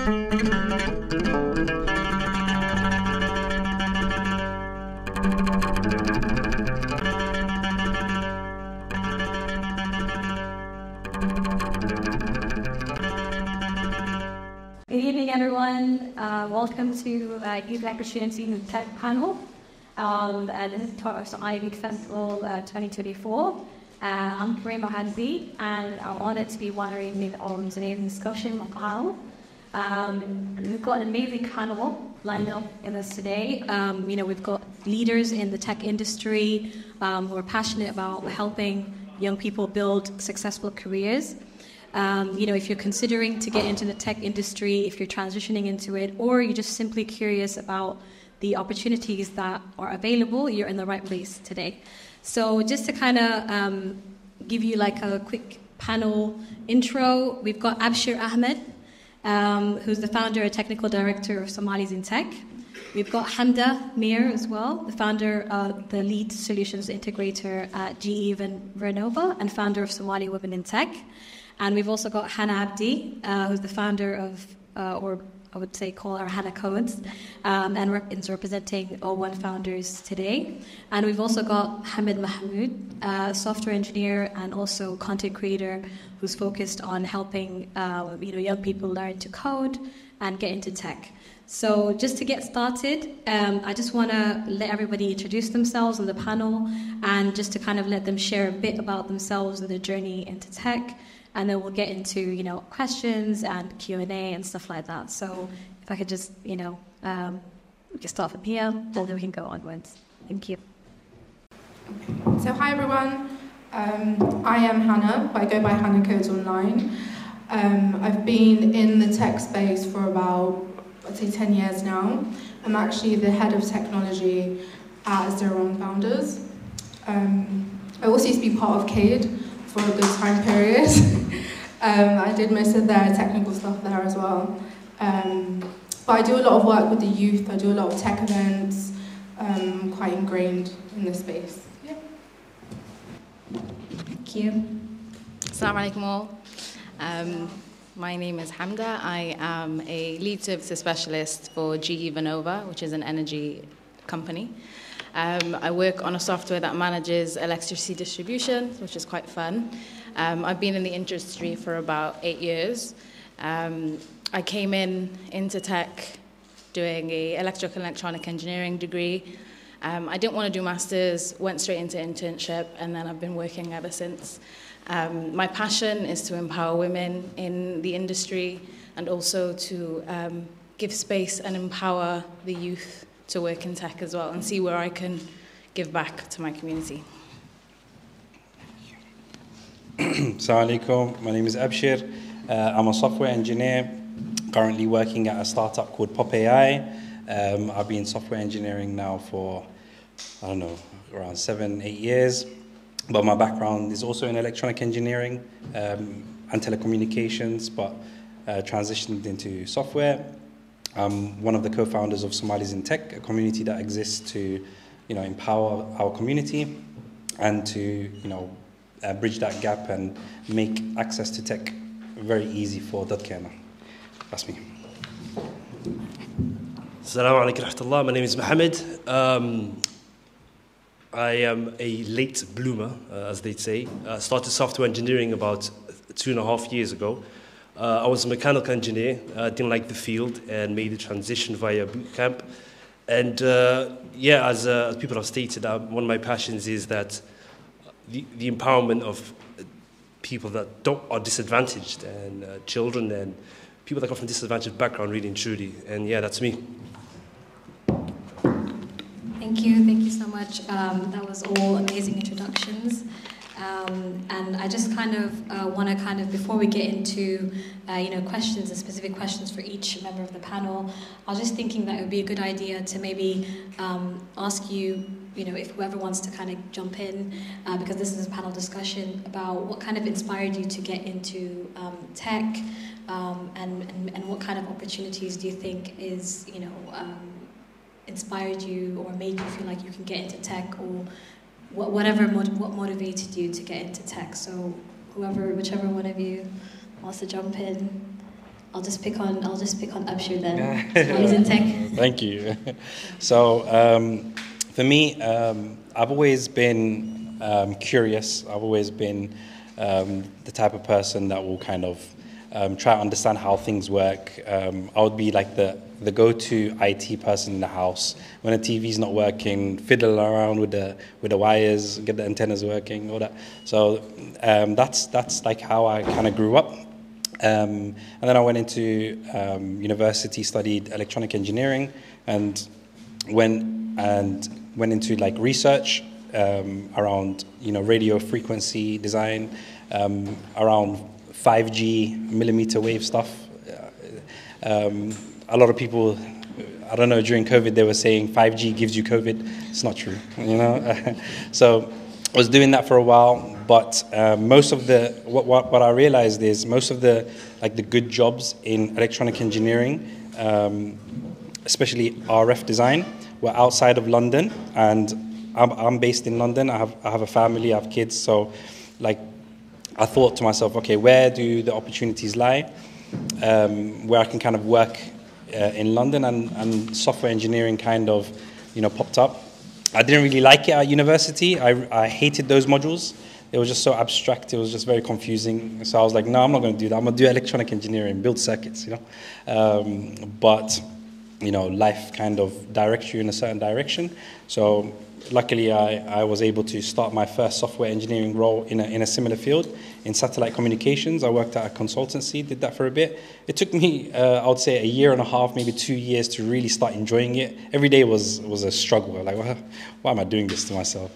Good evening, everyone. Welcome to Youth Opportunity and Tech Panel. This is Somali Youth Festival 2024. I'm Karima Hanzi, and I'm honored to be moderating on today's discussion panel. We've got an amazing panel lined up in this today. We've got leaders in the tech industry who are passionate about helping young people build successful careers. If you're considering to get into the tech industry, if you're transitioning into it, or you're just simply curious about the opportunities that are available, you're in the right place today. So just to kind of give you like a quick panel intro, we've got Abshir Ahmed, who's the founder and technical director of Somalis in Tech. We've got Hamda Mir as well, the founder, the lead solutions integrator at GE Vernova and founder of Somali Women in Tech. And we've also got Hannah Abdi, who's the founder of, or I would say call her Hannah Codes, and is representing O1 founders today. And we've also got Hamid Mahmoud, a software engineer and also content creator who's focused on helping young people learn to code and get into tech. So just to get started, I just want to let everybody introduce themselves on the panel and just to kind of let them share a bit about themselves and their journey into tech. And then we'll get into, questions and Q&A and stuff like that. So if I could just, we can start from here, and then we can go onwards. Thank you. So hi, everyone. I am Hannah. I go by Hannah Codes online. I've been in the tech space for about, I'd say, 10 years now. I'm actually the head of technology at O1 Founders. I also used to be part of CADE for a good time period. I did most of their technical stuff there as well. But I do a lot of work with the youth, I do a lot of tech events, quite ingrained in this space. Yeah. Thank you. Assalamu alaikum all. My name is Hamda. I am a lead services specialist for GE Vernova, which is an energy company. I work on a software that manages electricity distribution, which is quite fun. I've been in the industry for about 8 years. I came into tech doing an electrical and electronic engineering degree. I didn't want to do masters, went straight into internship, and then I've been working ever since. My passion is to empower women in the industry and also to give space and empower the youth to work in tech as well and see where I can give back to my community. Assalamu alaikum. My name is Abshir. I'm a software engineer, currently working at a startup called Pop AI. I've been software engineering now for, around 7-8 years. But my background is also in electronic engineering and telecommunications, but transitioned into software. I'm one of the co-founders of Somalis in Tech, a community that exists to, empower our community and to, bridge that gap and make access to tech very easy for Dadkana. That's me. Assalamu alaikum rahmatullah. My name is Mohammed. I am a late bloomer, as they'd say. I started software engineering about 2.5 years ago. I was a mechanical engineer, didn't like the field, and made the transition via bootcamp. And as people have stated, one of my passions is that the empowerment of people that are disadvantaged, and children and people that come from disadvantaged background, really and truly. And yeah, that's me. Thank you so much. That was all amazing introductions. And I just kind of want to before we get into questions and specific questions for each member of the panel, I was just thinking that it would be a good idea to maybe ask you, if whoever wants to kind of jump in, because this is a panel discussion about what kind of inspired you to get into tech, and what kind of opportunities do you think is inspired you or made you feel like you can get into tech, or what motivated you to get into tech. So whichever one of you wants to jump in. I'll just pick on Abshir then. He's in tech. Thank you. So for me, I've always been curious. I've always been the type of person that will kind of try to understand how things work. I would be like the go-to IT person in the house. When the TV's not working, fiddle around with the wires, get the antennas working, all that. So that's like how I kind of grew up. And then I went into university, studied electronic engineering, and went into like research around radio frequency design, around 5G millimeter wave stuff. A lot of people, I don't know, during COVID they were saying 5G gives you COVID. It's not true, So I was doing that for a while, but most of the what I realized is most of the good jobs in electronic engineering, especially RF design, were outside of London, and I'm based in London. I have a family, I have kids, so I thought to myself, okay, where do the opportunities lie, where I can kind of work in London, and software engineering kind of popped up. I didn't really like it at university. I hated those modules. It was just so abstract. It was just very confusing. So I was like, no, I'm not going to do that. I'm going to do electronic engineering, build circuits, But, life kind of directs you in a certain direction. So luckily, I was able to start my first software engineering role in a similar field, in satellite communications. I worked at a consultancy, did that for a bit. It took me, I would say, a year and a half, maybe 2 years to really start enjoying it. Every day was a struggle. Like, why am I doing this to myself,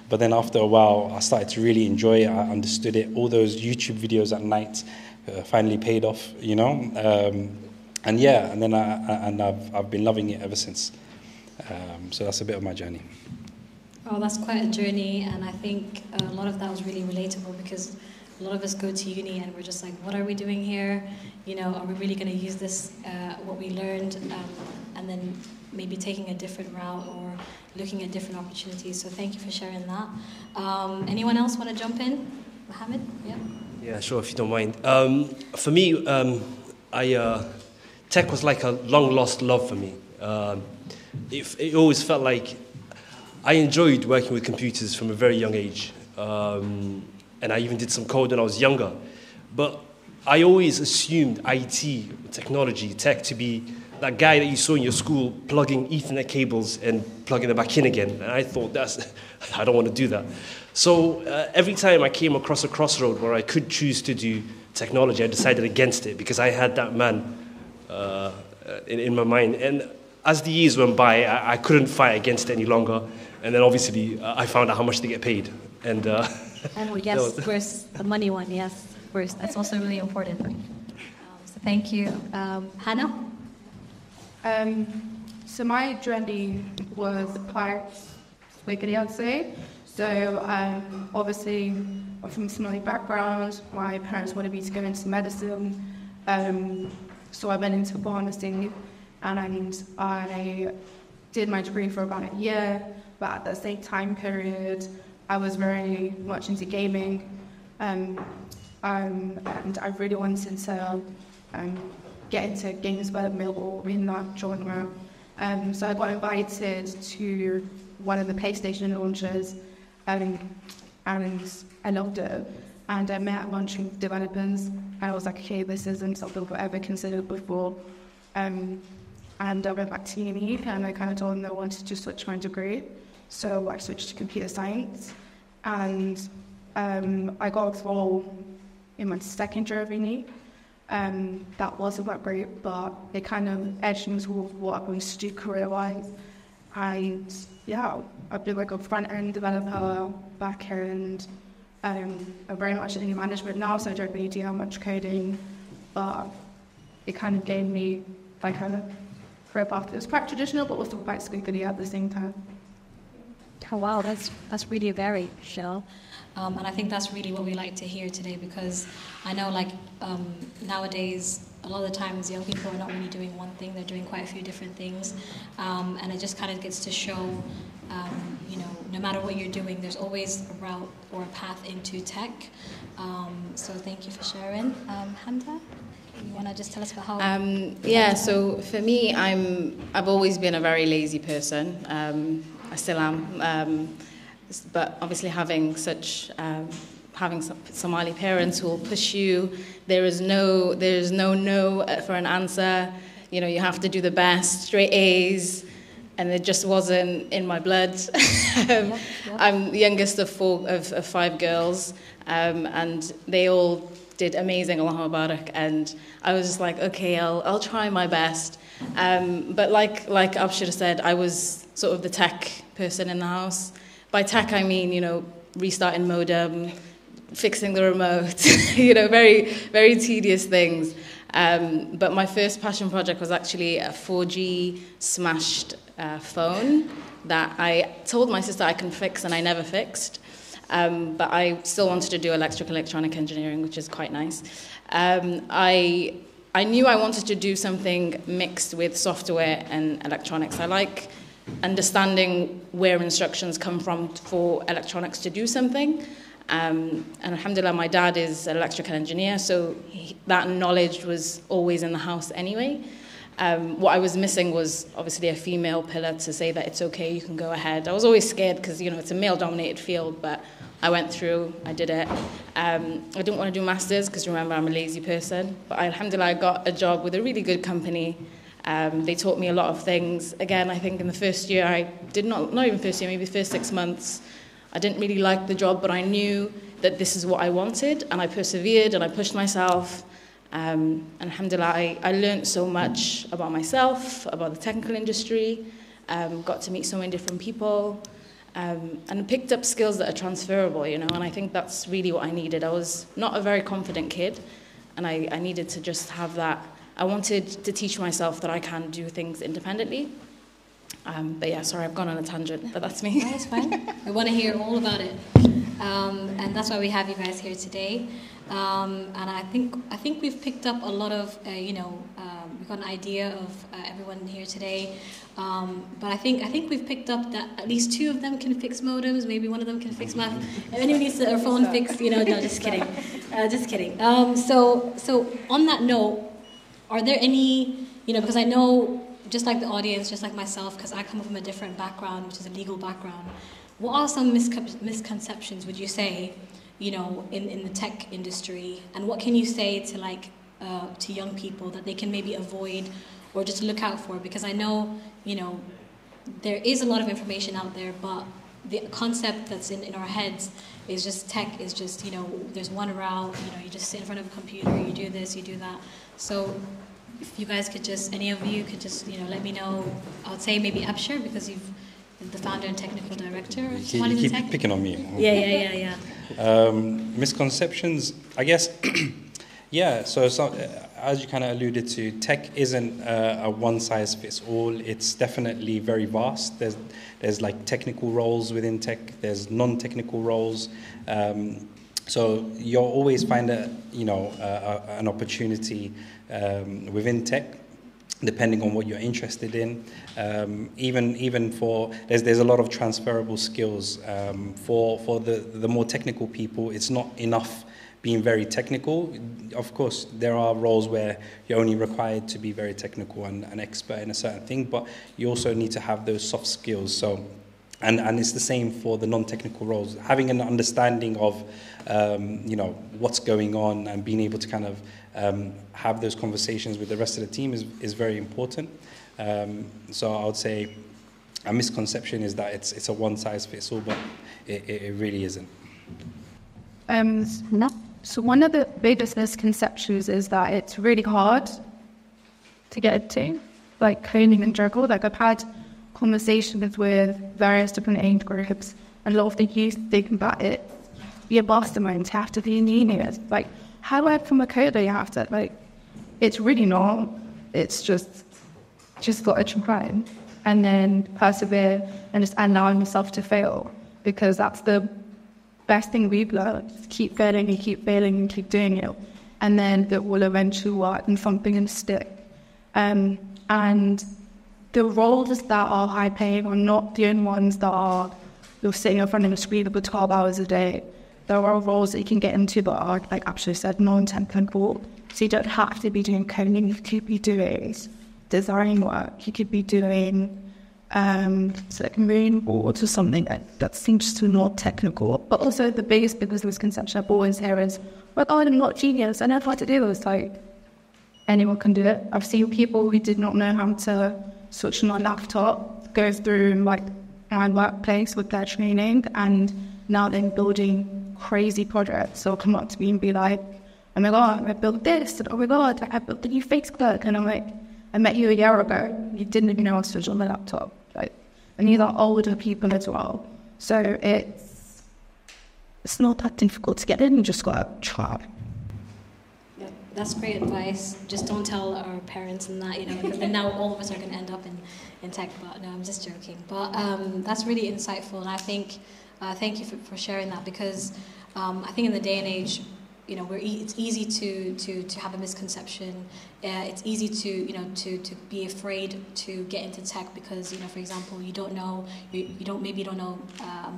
But then after a while, I started to really enjoy it. I understood it. All those YouTube videos at night finally paid off, And then I've been loving it ever since. So that's a bit of my journey. Oh, that's quite a journey, and I think a lot of that was really relatable because a lot of us go to uni and we're just like, what are we doing here? Are we really going to use this, what we learned, and then maybe taking a different route or looking at different opportunities. So thank you for sharing that. Anyone else want to jump in? Mohammed? Yeah. Yeah, sure, if you don't mind. For me, tech was like a long-lost love for me. It always felt like I enjoyed working with computers from a very young age. And I even did some code when I was younger. But I always assumed IT, technology, tech to be that guy that you saw in your school plugging Ethernet cables and plugging them back in again. And I thought, I don't want to do that. So every time I came across a crossroad where I could choose to do technology, I decided against it because I had that man in my mind. And as the years went by, I couldn't fight against it any longer. And then obviously I found out how much they get paid. And yes, first, the money one, yes, first. That's also really important. So thank you. Hannah? So my journey was quite quickly, I'd say. So obviously, I'm from a Somali background. My parents wanted me to go into medicine. So I went into pharmacy, and I did my degree for about a year. But at the same time period, I was very much into gaming, and I really wanted to get into games development or in that genre. So I got invited to one of the PlayStation launches, and I loved it. And I met a bunch of developers, and I was like, okay, this isn't something I've ever considered before. And I went back to uni, and I kind of told them that I wanted to switch my degree. So I switched to computer science, and I got a role in my second year of uni. That wasn't that great, but it kind of edged me towards what I wanted to do career-wise. And yeah, I've been like a front-end developer, back-end. I'm very much in management now, so I don't really do that much coding, but it kind of gave me like a career path that was quite traditional, but also quite squiggly at the same time. Oh, wow, that's really varied, Shell. And I think that's really what we like to hear today, because I know nowadays, a lot of the times young people are not really doing one thing, they're doing quite a few different things. And it just kind of gets to show, no matter what you're doing, there's always a route or a path into tech. So thank you for sharing. Hamda? You want to just tell us about how? Yeah, so for me, I've always been a very lazy person. I still am. But obviously having Somali parents who will push you, there is no for an answer. You know, you have to do the best, straight A's, and it just wasn't in my blood. I'm the youngest of five girls, and they all did amazing, Allahu Barak, and I was just like, okay, I'll try my best. But like Abshir said, I was sort of the tech person in the house. By tech, I mean, you know, restarting modem, fixing the remote, you know, very, very tedious things. But my first passion project was actually a 4G smashed phone that I told my sister I can fix, and I never fixed. But I still wanted to do electronic engineering, which is quite nice. I knew I wanted to do something mixed with software and electronics. I like understanding where instructions come from for electronics to do something. And alhamdulillah, my dad is an electrical engineer, so that knowledge was always in the house anyway. What I was missing was obviously a female pillar to say that it's okay, you can go ahead. I was always scared because, you know, it's a male-dominated field, but I went through, I did it. I didn't want to do masters because, remember, I'm a lazy person. But alhamdulillah, I got a job with a really good company. They taught me a lot of things. Again, I think in the first year, I did not even first year, maybe the first 6 months, I didn't really like the job, but I knew that this is what I wanted, and I persevered and I pushed myself. And alhamdulillah, I learned so much about myself, about the technical industry, got to meet so many different people, and picked up skills that are transferable, you know, and I think that's really what I needed. I was not a very confident kid, and I needed to just have that. I wanted to teach myself that I can do things independently. But yeah, sorry, I've gone on a tangent, but that's me. No, that's fine. We want to hear all about it. And that's why we have you guys here today. And I think we've picked up a lot of, we've got an idea of everyone here today. But I think we've picked up that at least 2 of them can fix modems. Maybe one of them can fix math. If anyone needs their phone fixed, no, just kidding. Just kidding. So on that note, are there any, because I know, just like the audience, just like myself, because I come from a different background, which is a legal background, what are some misconceptions, would you say, in the tech industry, and what can you say to to young people that they can maybe avoid or just look out for? Because I know, there is a lot of information out there, but the concept that's in our heads is just tech is just, there's one route, you just sit in front of a computer, you do this, you do that. So if you guys could just, any of you could just, let me know. I would say maybe Abshir, because you've the founder and technical director of Somali You keep Tech. picking on me. Yeah. Misconceptions, I guess. Yeah, so as you kind of alluded to, tech isn't a one-size-fits-all. It's definitely very vast. There's like technical roles within tech. There's non-technical roles. So you'll always find an opportunity within tech, depending on what you're interested in. Even for there's a lot of transferable skills. For the more technical people, it's not enough being very technical. Of course, there are roles where you're only required to be very technical and an expert in a certain thing, but you also need to have those soft skills. So, and it's the same for the non-technical roles. Having an understanding of, what's going on and being able to kind of have those conversations with the rest of the team is very important. So I would say a misconception is that it's a one-size-fits-all, but it really isn't. So one of the biggest misconceptions is that it's really hard to get into, like coding and juggle. Like I've had conversations with various different age groups, and a lot of the youth think that it be a mastermind, to have to be an engineer. Like, how do I become a coder? You have to, it's really not. It's just got to try and then persevere and just allowing yourself to fail, because that's the best thing we've learned. Just keep failing and keep failing and keep doing it, and then it will eventually work and something and stick. And the roles that are high paying are not the only ones that are you're sitting in front of a screen for 12 hours a day. there are roles that you can get into that are, like Ashley said, non-technical. So you don't have to be doing coding. You could be doing design work. You could be doing like marine boards or something that seems to not technical. But also the biggest misconception I've always heard is, well, I'm not genius. I know how to do this. Like, anyone can do it. I've seen people who did not know how to switch on a laptop go through like my workplace with their training, and now they're building crazy projects. So come up to me and be like, oh my God, I built this, and oh my God, I built the new Facebook. And I'm like, I met you a year ago. You didn't even know how to switch on the laptop. Right? And these are older people as well. So it's not that difficult to get in. You just got to try. Yeah, that's great advice. Just don't tell our parents and that, then now all of us are going to end up in tech. But no, I'm just joking. But that's really insightful. And I think, thank you for sharing that, because I think in the day and age, it's easy to have a misconception. It's easy to be afraid to get into tech because, for example, you don't know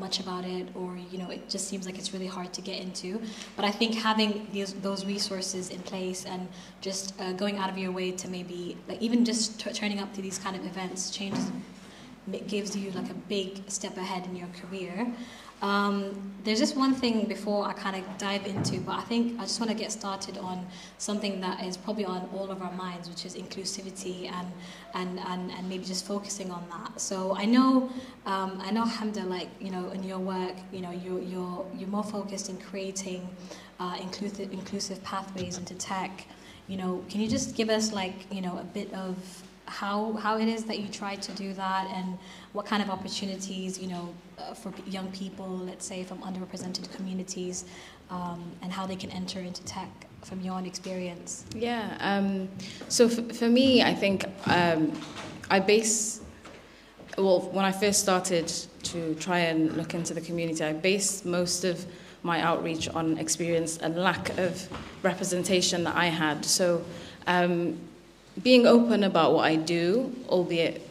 much about it, or it just seems like it's really hard to get into. But I think having those resources in place and just going out of your way to maybe like even just turning up to these kind of events gives you like a big step ahead in your career. There's just one thing before I kind of dive into, but I think I just want to get started on something that is probably on all of our minds, which is inclusivity and maybe just focusing on that. So I know Hamda, like in your work, you're more focused in creating inclusive pathways into tech. Can you just give us like a bit of how it is that you try to do that, and what kind of opportunities, for young people, let's say from underrepresented communities, and how they can enter into tech from your own experience? Yeah, so for me, I think when I first started to try and look into the community, I based most of my outreach on experience and lack of representation that I had. So being open about what I do, albeit,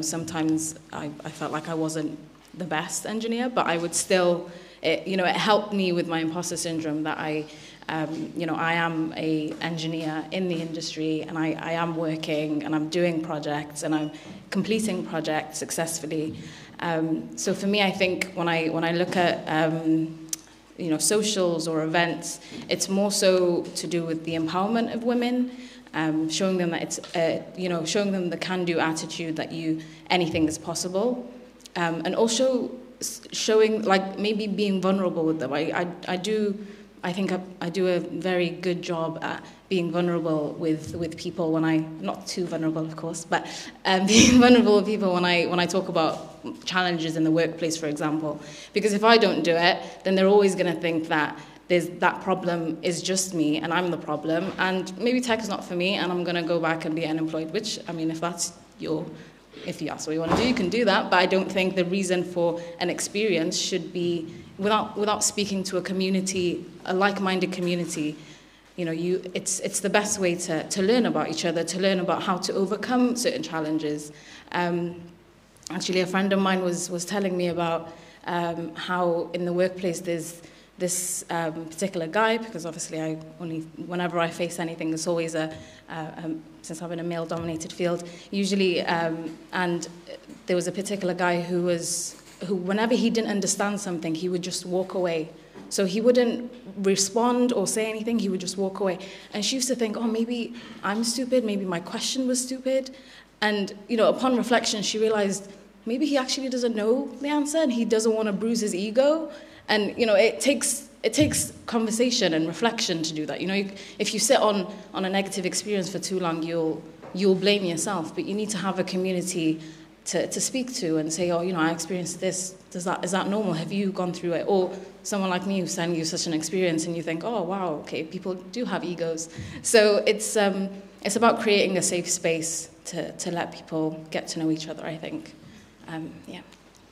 sometimes I felt like I wasn't the best engineer, but I would still, it helped me with my imposter syndrome that I am a engineer in the industry, and I am working and I'm doing projects and I'm completing projects successfully. So for me, I think when I look at socials or events, it's more so to do with the empowerment of women. Showing them that it's, showing them the can-do attitude that anything is possible, and also showing, like, maybe being vulnerable with them. I think I do a very good job at being vulnerable with people when not too vulnerable, of course, but being vulnerable with people when I talk about challenges in the workplace, for example. Because if I don't do it, then they're always going to think that that problem is just me and I'm the problem, and maybe tech is not for me and I'm going to go back and be unemployed, which, I mean, if that's if that's what you want to do, you can do that, but I don't think the reason for an experience should be without speaking to a community, a like-minded community. It's the best way to learn about each other, to learn about how to overcome certain challenges. Actually, a friend of mine was telling me about how in the workplace there's this particular guy, because obviously whenever I face anything, there's always since I'm in a male-dominated field, usually, and there was a particular guy who whenever he didn't understand something, he would just walk away. So he wouldn't respond or say anything, he would just walk away. And she used to think, oh, maybe I'm stupid, maybe my question was stupid. And, upon reflection, she realized maybe he actually doesn't know the answer and he doesn't want to bruise his ego. And, it takes conversation and reflection to do that. If you sit on a negative experience for too long, you'll blame yourself. But you need to have a community to speak to and say, oh, I experienced this. Is that normal? Have you gone through it? Or someone like me who's telling you such an experience and you think, oh, wow, okay, people do have egos. So it's about creating a safe space to let people get to know each other, I think. Yeah.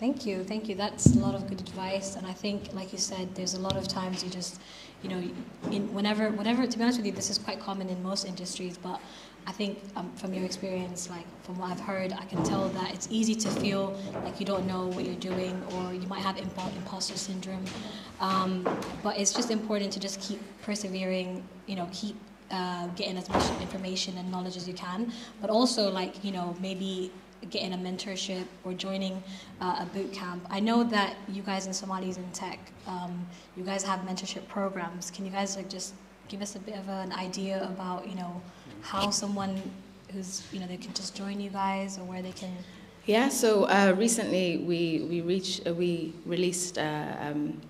Thank you. That's a lot of good advice, and I think, like you said, there's a lot of times you just, whenever, to be honest with you, this is quite common in most industries, but I think from your experience, like from what I've heard, I can tell that it's easy to feel like you don't know what you're doing, or you might have imposter syndrome. But it's just important to just keep persevering, keep getting as much information and knowledge as you can, but also maybe getting a mentorship or joining a boot camp. I know that you guys in Somalis in tech, you guys have mentorship programs. Can you guys just give us a bit of an idea about how someone who's they can just join you guys, or where they can? Yeah. So recently we released an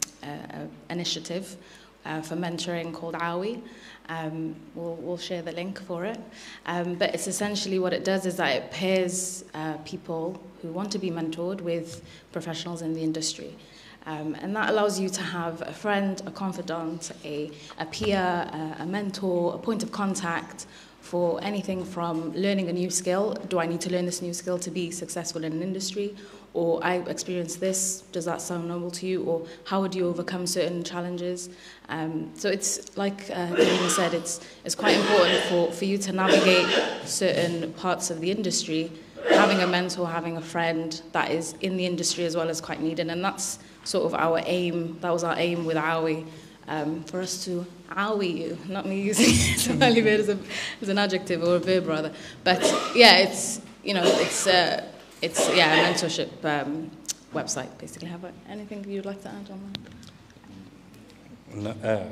initiative for mentoring called AWI. We'll share the link for it. But it's essentially what it does is that it pairs people who want to be mentored with professionals in the industry. And that allows you to have a friend, a confidant, a peer, a mentor, a point of contact for anything from learning a new skill. Do I need to learn this new skill to be successful in an industry? Or I experienced this, does that sound normal to you? Or how would you overcome certain challenges? So it's like Karina said, it's quite important for you to navigate certain parts of the industry. Having a mentor, having a friend that is in the industry as well is quite needed, and that's sort of our aim. That was our aim with AWI, for us to AWI you, not me using Somali word as an adjective or a verb rather. But yeah, it's a mentorship website basically. Have anything you'd like to add on that? No,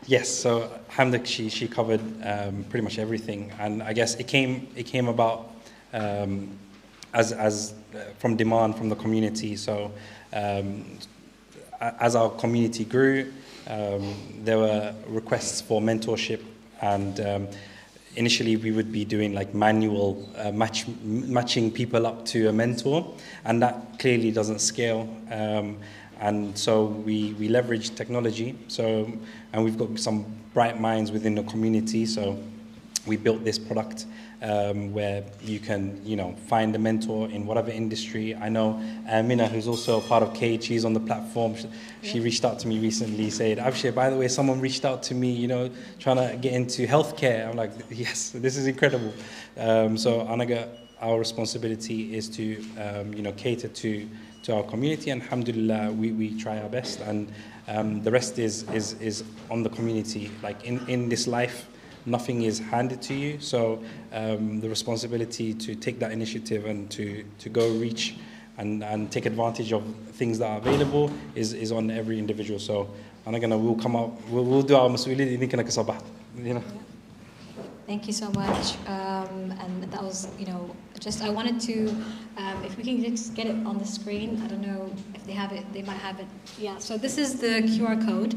yes. So Hamda, she covered pretty much everything, and I guess it came about as from demand from the community. So as our community grew, there were requests for mentorship, and initially we would be doing like manual matching people up to a mentor, and that clearly doesn't scale. And so we leverage technology. So, and we've got some bright minds within the community. So we built this product where you can, find a mentor in whatever industry. I know Minna, who's also part of Cage, she's on the platform. She reached out to me recently, saying, Abshir, by the way, someone reached out to me, trying to get into healthcare. I'm like, yes, this is incredible. So Anaga, our responsibility is to, cater to our community, and alhamdulillah, we try our best, and the rest is on the community. Like in this life, nothing is handed to you, so the responsibility to take that initiative and to go reach and take advantage of things that are available is on every individual. So we'll come out, we'll do our mas'uliyah. Thank you so much. And that was, I wanted to, if we can just get it on the screen. I don't know if they have it, they might have it. Yeah, so this is the QR code.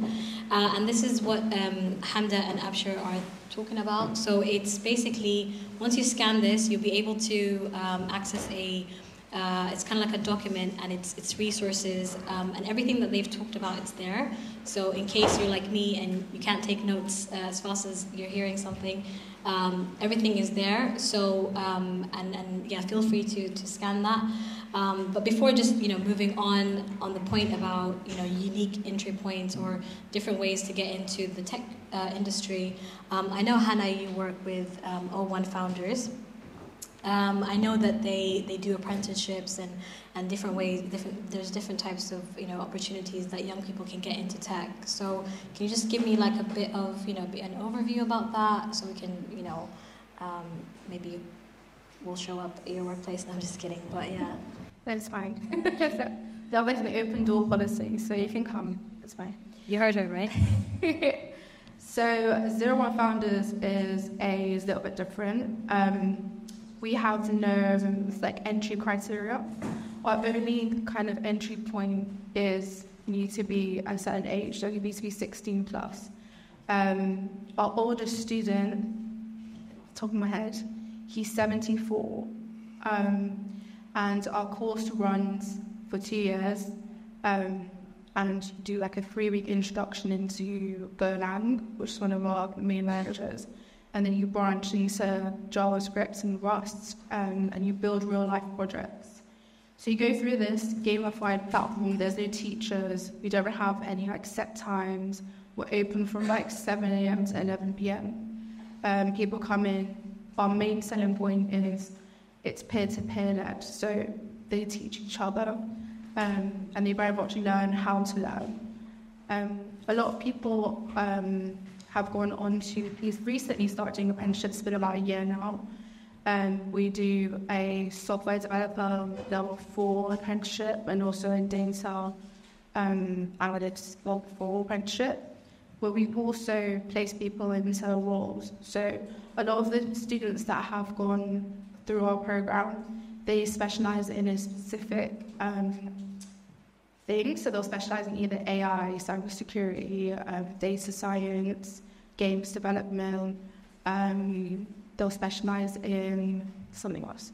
And this is what Hamda and Abshir are talking about. So it's basically, once you scan this, you'll be able to access it's kind of like a document, and it's resources, and everything that they've talked about, it's there. So in case you're like me and you can't take notes as fast as you're hearing something, everything is there. So feel free to scan that. But before just moving on the point about unique entry points or different ways to get into the tech industry, I know Hannah, you work with O1 Founders. I know that they do apprenticeships and different ways. There's different types of opportunities that young people can get into tech. So can you just give me like a bit of an overview about that, so we can maybe we'll show up at your workplace. No, I'm just kidding, but yeah. That's fine. They'll have an open door policy, so you can come. It's fine. You heard her, right? So 01 Founders is a little bit different. We have no entry criteria. Our only kind of entry point is you need to be a certain age, so you need to be 16 plus. Our oldest student, top of my head, he's 74. And our course runs for 2 years, and do like a 3-week introduction into Golang, which is one of our main languages. And then you branch into JavaScript and Rust, and you build real-life projects. So you go through this gamified platform. There's no teachers. We don't have any set times. We're open from 7 a.m. to 11 p.m. people come in. Our main selling point is it's peer-to-peer led, so they teach each other, and they very much learn how to learn. A lot of people have gone on to, he's recently started doing apprenticeships, it's been about a year now. We do a software developer level 4 apprenticeship and also a data analytics level 4 apprenticeship, where we also place people into roles. So a lot of the students that have gone through our program, they specialize in a specific thing. So they'll specialize in either AI, cybersecurity, data science, games development. They'll specialize in something else,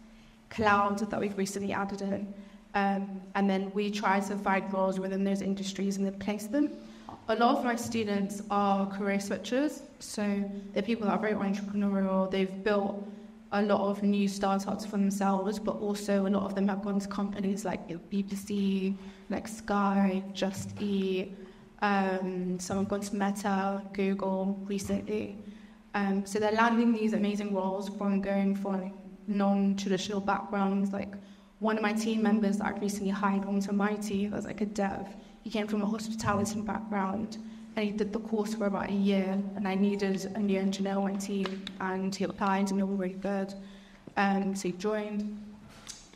cloud that we've recently added in. And then we try to find roles within those industries and then place them. A lot of my students are career switchers, so they're people that are very entrepreneurial. They've built a lot of new startups for themselves, but also a lot of them have gone to companies like BBC, like Sky, Just Eat. Some have gone to Meta, Google recently. So they're landing these amazing roles from going from non-traditional backgrounds. Like one of my team members that I recently hired onto my team as like a dev, he came from a hospitality background and he did the course for about a year, and I needed a new engineer on my team, and he applied and they were really good. So he joined.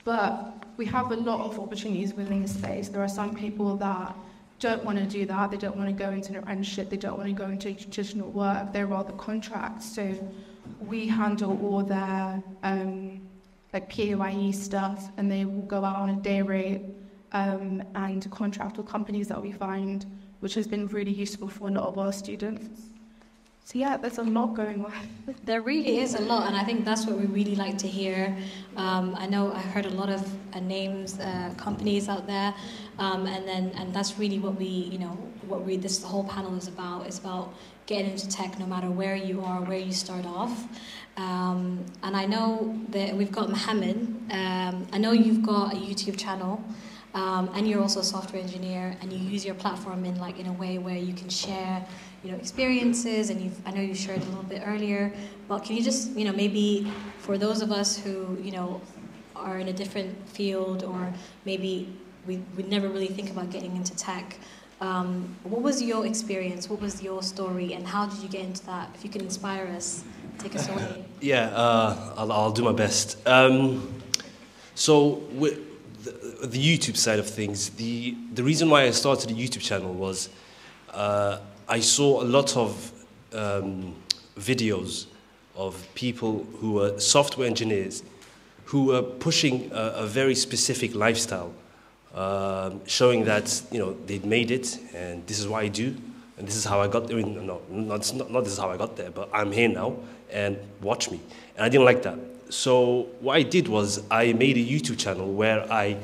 But we have a lot of opportunities within the space. There are some people that don't want to do that. They don't want to go into an apprenticeship. They don't want to go into traditional work. They're rather contracts. So we handle all their like PAYE stuff, and they will go out on a day rate and contract with companies that we find, which has been really useful for a lot of our students. So yeah, there's a lot going on. There really is a lot, and I think that's what we really like to hear. I know I heard a lot of names, companies out there, and that's really what this whole panel is about. It's about getting into tech, no matter where you are, where you start off. And I know that we've got Mohammed. I know you've got a YouTube channel. And you're also a software engineer, and you use your platform in a way where you can share, experiences. And I know you shared a little bit earlier. But can you just, maybe for those of us who, are in a different field, or maybe we would never really think about getting into tech. What was your experience? What was your story, and how did you get into that? If you can inspire us, take us away. Yeah, I'll do my best. The YouTube side of things, the reason why I started a YouTube channel was I saw a lot of videos of people who were software engineers who were pushing a very specific lifestyle, showing that they'd made it, and this is what I do, and this is how I got there. Not this is how I got there, but I'm here now, and watch me. And I didn't like that. So what I did was I made a YouTube channel where I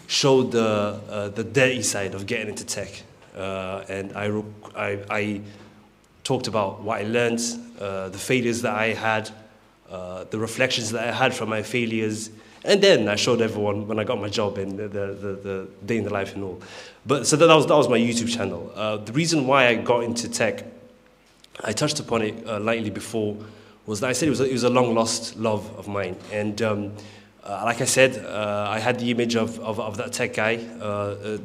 showed the dirty side of getting into tech, and I talked about what I learned, the failures that I had, the reflections that I had from my failures, and then I showed everyone when I got my job and the day in the life and all. But so that was my YouTube channel. The reason why I got into tech, I touched upon it lightly before, was that I said it was a long lost love of mine, and. Like I said, I had the image of that tech guy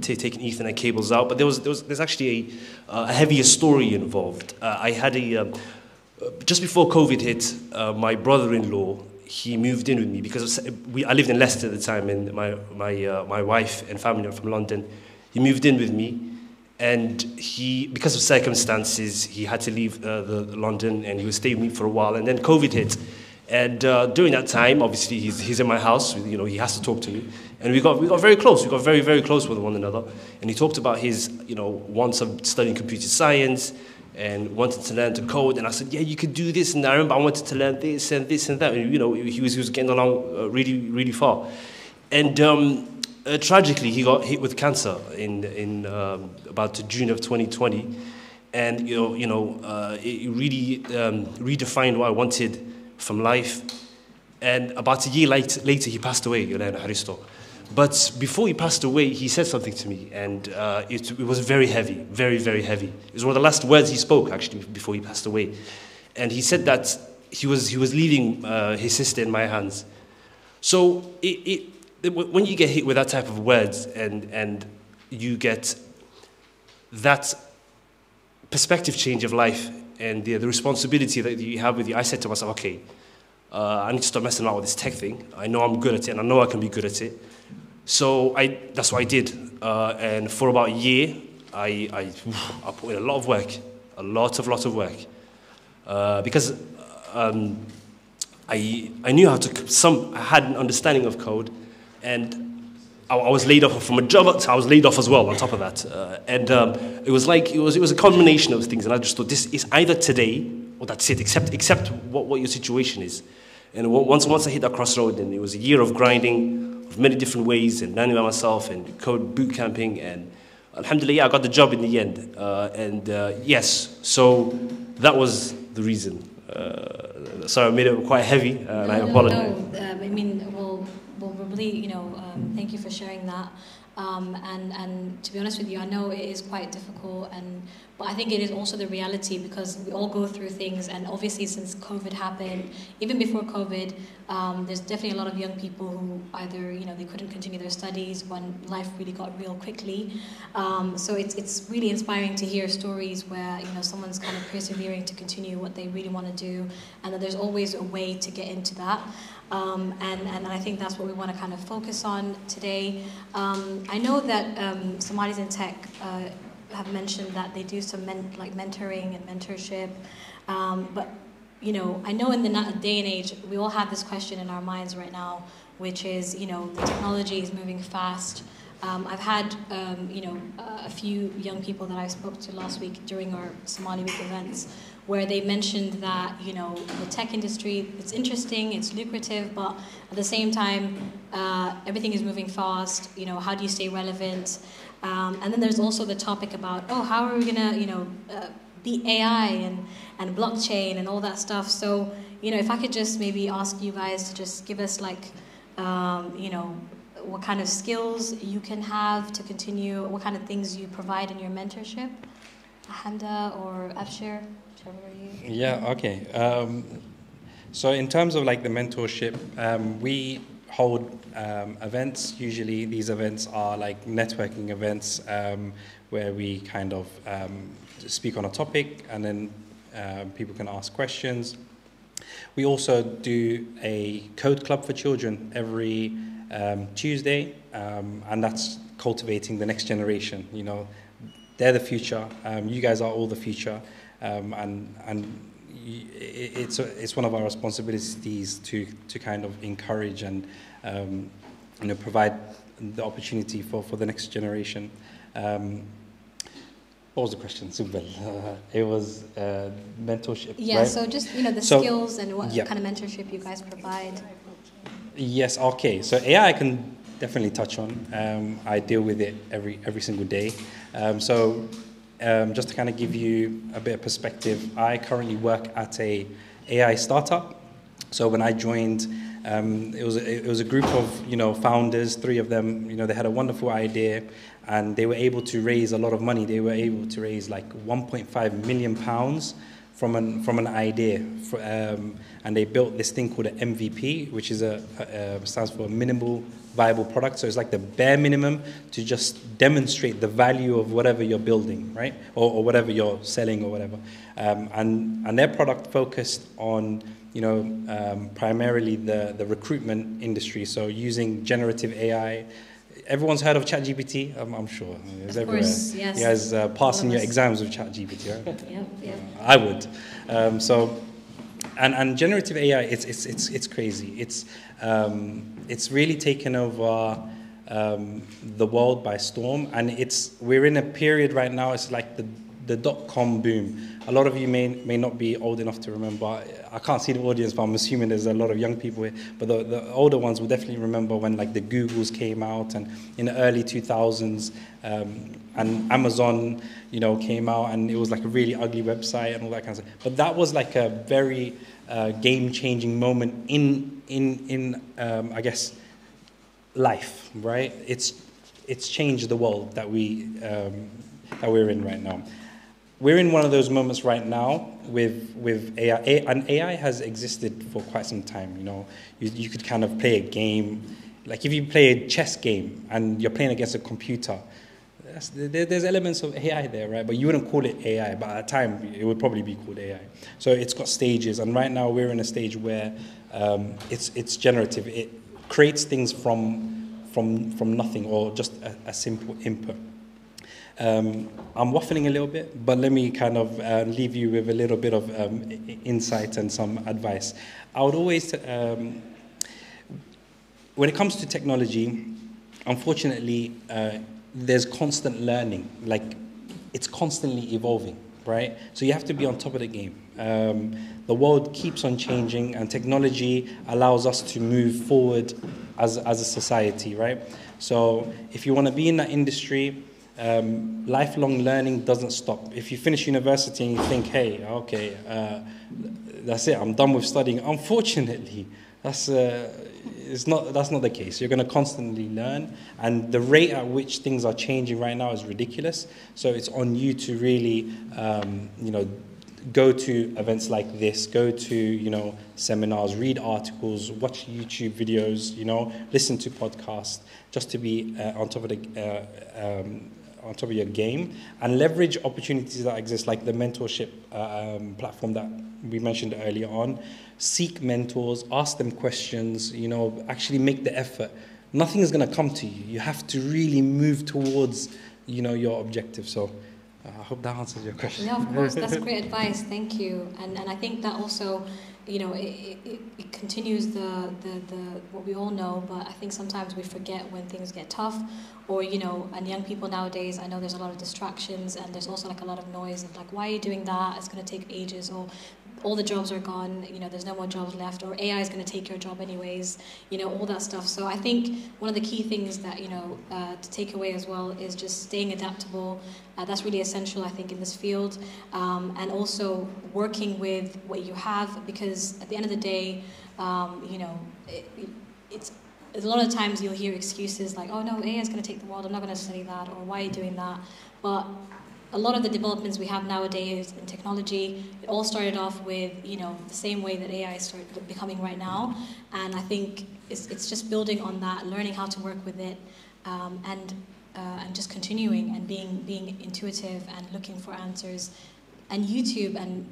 taking Ethernet cables out, but there's actually a heavier story involved. I had just before COVID hit, my brother-in-law, he moved in with me because I lived in Leicester at the time, and my wife and family are from London. He moved in with me, and because of circumstances, he had to leave London, and he would stay with me for a while, and then COVID hit. And during that time, obviously, he's in my house. He has to talk to me, and we got very close. We got very, very close with one another. And he talked about his wants of studying computer science and wanted to learn to code. And I said, yeah, you could do this. And I remember I wanted to learn this and this and that. And he was getting along really, really far. And tragically, he got hit with cancer in about June of 2020, and it really redefined what I wanted from life. And about a year later he passed away, But before he passed away, he said something to me, and it was very heavy, very, very heavy. It was one of the last words he spoke, actually, before he passed away. And he said that he was leaving his sister in my hands. So when you get hit with that type of words and you get that perspective change of life and the responsibility that you have with you, I said to myself, okay, I need to stop messing around with this tech thing. I know I'm good at it, and I know I can be good at it. So that's what I did. And for about a year, I put in a lot of work, a lot of work. Because I knew how to, I had an understanding of code, and I was laid off from a job, so I was laid off as well on top of that. It was a combination of things, and I just thought, this is either today or that's it, except what your situation is. And once I hit that crossroad, and it was a year of grinding, of many different ways, and learning by myself, and code boot camping, and alhamdulillah, yeah, I got the job in the end. Yes, so that was the reason. Sorry, I made it quite heavy, and I apologize. No, I mean, well, really, thank you for sharing that. And to be honest with you, I know it is quite difficult, but I think it is also the reality, because we all go through things, and obviously since COVID happened, even before COVID, there's definitely a lot of young people who either, they couldn't continue their studies when life really got real quickly. So it's really inspiring to hear stories where, someone's kind of persevering to continue what they really want to do, and that there's always a way to get into that. And I think that's what we want to kind of focus on today. I know that Somalis in Tech have mentioned that they do some mentoring and mentorship, but I know in the day and age we all have this question in our minds right now, which is the technology is moving fast. I've had a few young people that I spoke to last week during our Somali Week events, where they mentioned that the tech industry, it's interesting, it's lucrative, but at the same time everything is moving fast. How do you stay relevant? And then there's also the topic about, how are we gonna beat AI and blockchain and all that stuff. So if I could just maybe ask you guys to just give us what kind of skills you can have to continue, what kind of things you provide in your mentorship, Hamda or Abshir, whichever you. Yeah, okay. So in terms of the mentorship, we hold events. Usually these events are networking events where we kind of speak on a topic, and then people can ask questions. We also do a code club for children every Tuesday, and that's cultivating the next generation. They're the future. You guys are all the future, and it's one of our responsibilities to kind of encourage and provide the opportunity for the next generation. What was the question? It was mentorship. Yeah, right? So just the skills and what kind of mentorship you guys provide. Yes, okay. So AI I can definitely touch on. I deal with it every single day. Just to kind of give you a bit of perspective, I currently work at a AI startup. So when I joined, it was a group of founders, 3 of them. They had a wonderful idea, and they were able to raise a lot of money. They were able to raise £1.5 million from an idea, and they built this thing called an MVP, which is stands for minimal viable product. So it's the bare minimum to just demonstrate the value of whatever you're building, right, or whatever you're selling or whatever. And their product focused on primarily the recruitment industry. So using generative AI. Everyone's heard of ChatGPT, I'm sure. It's everywhere. Course, yes. You guys passing your exams with ChatGPT, right? Yep. I would. And generative AI, it's crazy. It's really taken over the world by storm, and we're in a period right now. It's like the dot-com boom. A lot of you may not be old enough to remember. I can't see the audience, but I'm assuming there's a lot of young people here. But the older ones will definitely remember when the Googles came out, and in the early 2000s, and Amazon, came out, and it was a really ugly website and all that kind of stuff. But that was a very game-changing moment in I guess life, right? It's changed the world that we're in right now. we're in one of those moments right now with AI. And AI has existed for quite some time. You know, you could kind of play a game, like if you play a chess game and you're playing against a computer, there's elements of AI there, right? But you wouldn't call it AI, but at a time it would probably be called AI. So it's got stages, and right now we're in a stage where it's generative. It creates things from nothing, or just a simple input. I'm waffling a little bit, but let me kind of leave you with a little bit of insight and some advice. I would always, when it comes to technology, unfortunately, there's constant learning. Like, it's constantly evolving, right? So you have to be on top of the game. The world keeps on changing, and technology allows us to move forward as a society, right? So if you want to be in that industry, lifelong learning doesn't stop. If you finish university and you think, hey, okay, that's it, I'm done with studying, unfortunately, that's not the case. You're going to constantly learn, and the rate at which things are changing right now is ridiculous. So it's on you to really, go to events like this, go to, seminars, read articles, watch YouTube videos, listen to podcasts, just to be on top of your game, and leverage opportunities that exist, like the mentorship platform that we mentioned earlier on. Seek mentors, ask them questions, actually make the effort. Nothing is going to come to you. You have to really move towards, your objective. So I hope that answers your question. Yeah, of course. That's great advice. Thank you. And I think that also, it continues the what we all know, but I think sometimes we forget when things get tough, or, and young people nowadays, I know there's a lot of distractions, and there's also like a lot of noise of like, why are you doing that? It's going to take ages, or all the jobs are gone, there's no more jobs left, or AI is going to take your job anyways, all that stuff. So I think one of the key things that, to take away as well is just staying adaptable. That's really essential, I think, in this field. And also working with what you have, because at the end of the day, it's a lot of times you'll hear excuses like, oh no, AI is going to take the world, I'm not going to study that, or why are you doing that? But a lot of the developments we have nowadays in technology, it all started off with, the same way that AI started becoming right now. And I think it's just building on that, learning how to work with it, and just continuing and being intuitive and looking for answers. And YouTube and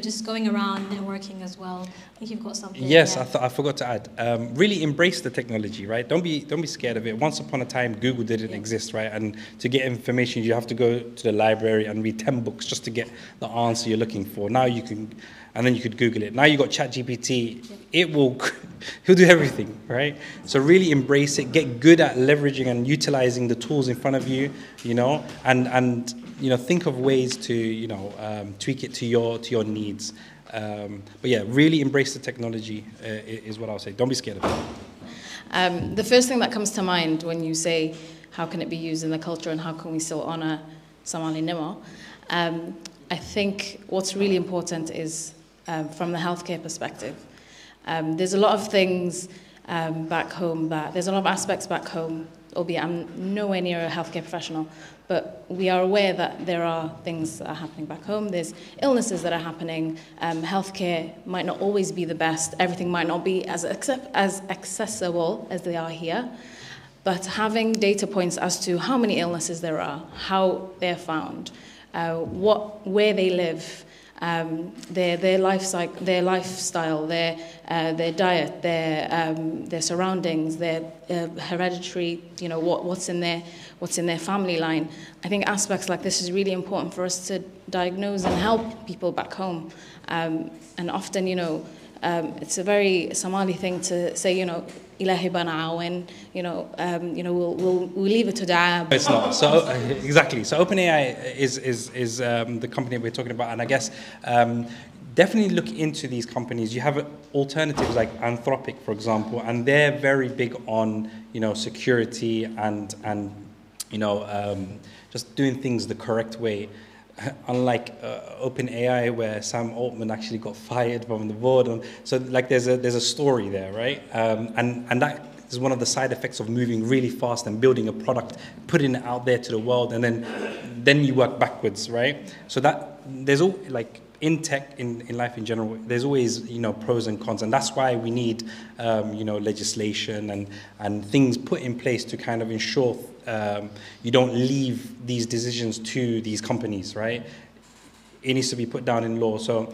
just going around networking as well. I think you've got something. Yes, yeah. I forgot to add. Really embrace the technology, right? Don't be scared of it. Once upon a time, Google didn't exist, right? And to get information, you have to go to the library and read 10 books just to get the answer you're looking for. Now you can, and then you could Google it. Now you got ChatGPT. He'll do everything, right? So really embrace it. Get good at leveraging and utilizing the tools in front of you, and think of ways to, tweak it to your needs. But yeah, really embrace the technology is what I'll say. Don't be scared of it. The first thing that comes to mind when you say, how can it be used in the culture and how can we still honor Somali Nimo? I think what's really important is from the healthcare perspective. There's a lot of things back home there's a lot of aspects back home, albeit I'm nowhere near a healthcare professional, but we are aware that there are things that are happening back home. There's illnesses that are happening. Healthcare might not always be the best. Everything might not be as accessible as they are here. But having data points as to how many illnesses there are, how they're found, where they live, their lifestyle, their diet, their surroundings, their hereditary, what's in their family line. I think aspects like this is really important for us to diagnose and help people back home. And often, it's a very Somali thing to say, Ilahi bana'awen, we'll leave it to da'ab. It's not. So exactly. So OpenAI is the company we're talking about, and I guess definitely look into these companies. You have alternatives like Anthropic, for example, and they're very big on security and just doing things the correct way. Unlike OpenAI, where Sam Altman actually got fired from the board, so like there's a story there, right? And that is one of the side effects of moving really fast and building a product, putting it out there to the world, and then then you work backwards, right? So that there's all like in tech, in life in general, there's always, pros and cons, and that's why we need, legislation and things put in place to kind of ensure you don't leave these decisions to these companies, right? It needs to be put down in law. So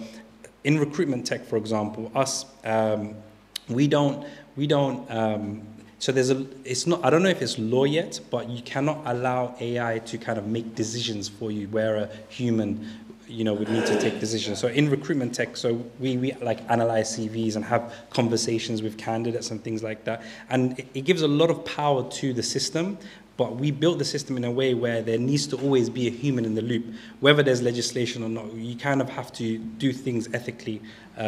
in recruitment tech, for example, us, we don't. So it's not. I don't know if it's law yet, but you cannot allow AI to kind of make decisions for you, where a human, would need to take decisions. So in recruitment tech, so we like analyze CVs and have conversations with candidates and things like that, and it gives a lot of power to the system. But we built the system in a way where there needs to always be a human in the loop. Whether there's legislation or not, you kind of have to do things ethically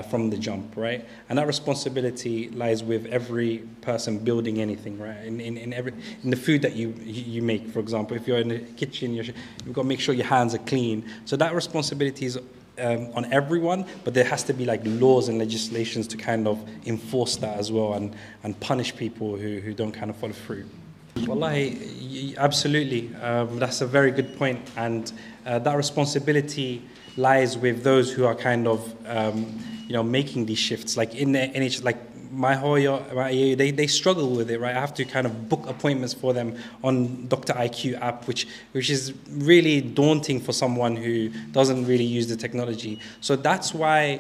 from the jump, right? And that responsibility lies with every person building anything, right? In the food that you make, for example, if you're in the kitchen, you've got to make sure your hands are clean. So that responsibility is on everyone, but there has to be like laws and legislations to kind of enforce that as well, and punish people who don't kind of follow through. Wallahi, absolutely. That's a very good point. And that responsibility lies with those who are kind of, making these shifts. Like in the NHS, like they struggle with it, right? I have to kind of book appointments for them on Dr. IQ app, which is really daunting for someone who doesn't really use the technology. So that's why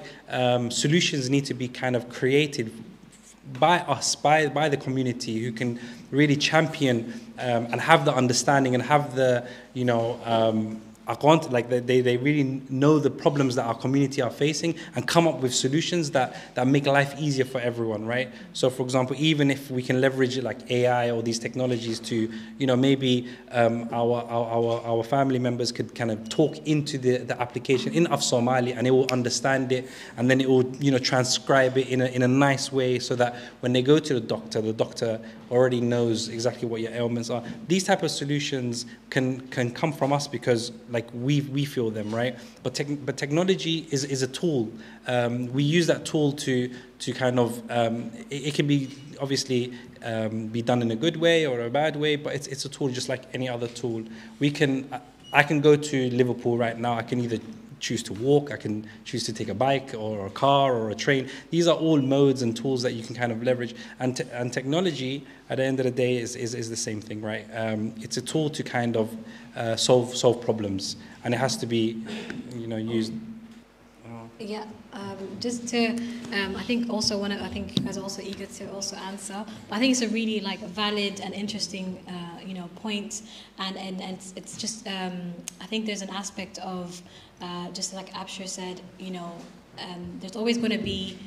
solutions need to be kind of created by us, by the community, who can really champion and have the understanding and have the, they really know the problems that our community are facing and come up with solutions that make life easier for everyone, right? So, for example, even if we can leverage like AI or these technologies to, maybe our family members could kind of talk into the application in Somali, and it will understand it, and then it will, transcribe it in a nice way, so that when they go to the doctor already knows exactly what your ailments are. These type of solutions can come from us because like we feel them, right? But technology is a tool. We use that tool to kind of it can be obviously be done in a good way or a bad way, but it's a tool just like any other tool. I can go to Liverpool right now. I can either choose to walk, I can choose to take a bike or a car or a train. These are all modes and tools that you can kind of leverage. And technology, at the end of the day, is the same thing, right? It's a tool to kind of solve problems, and it has to be, used. Yeah, just to, I think also I think you guys are also eager to also answer. But I think it's a really like valid and interesting, point, and it's just, I think there's an aspect of, just like Abshir said, there's always going to be,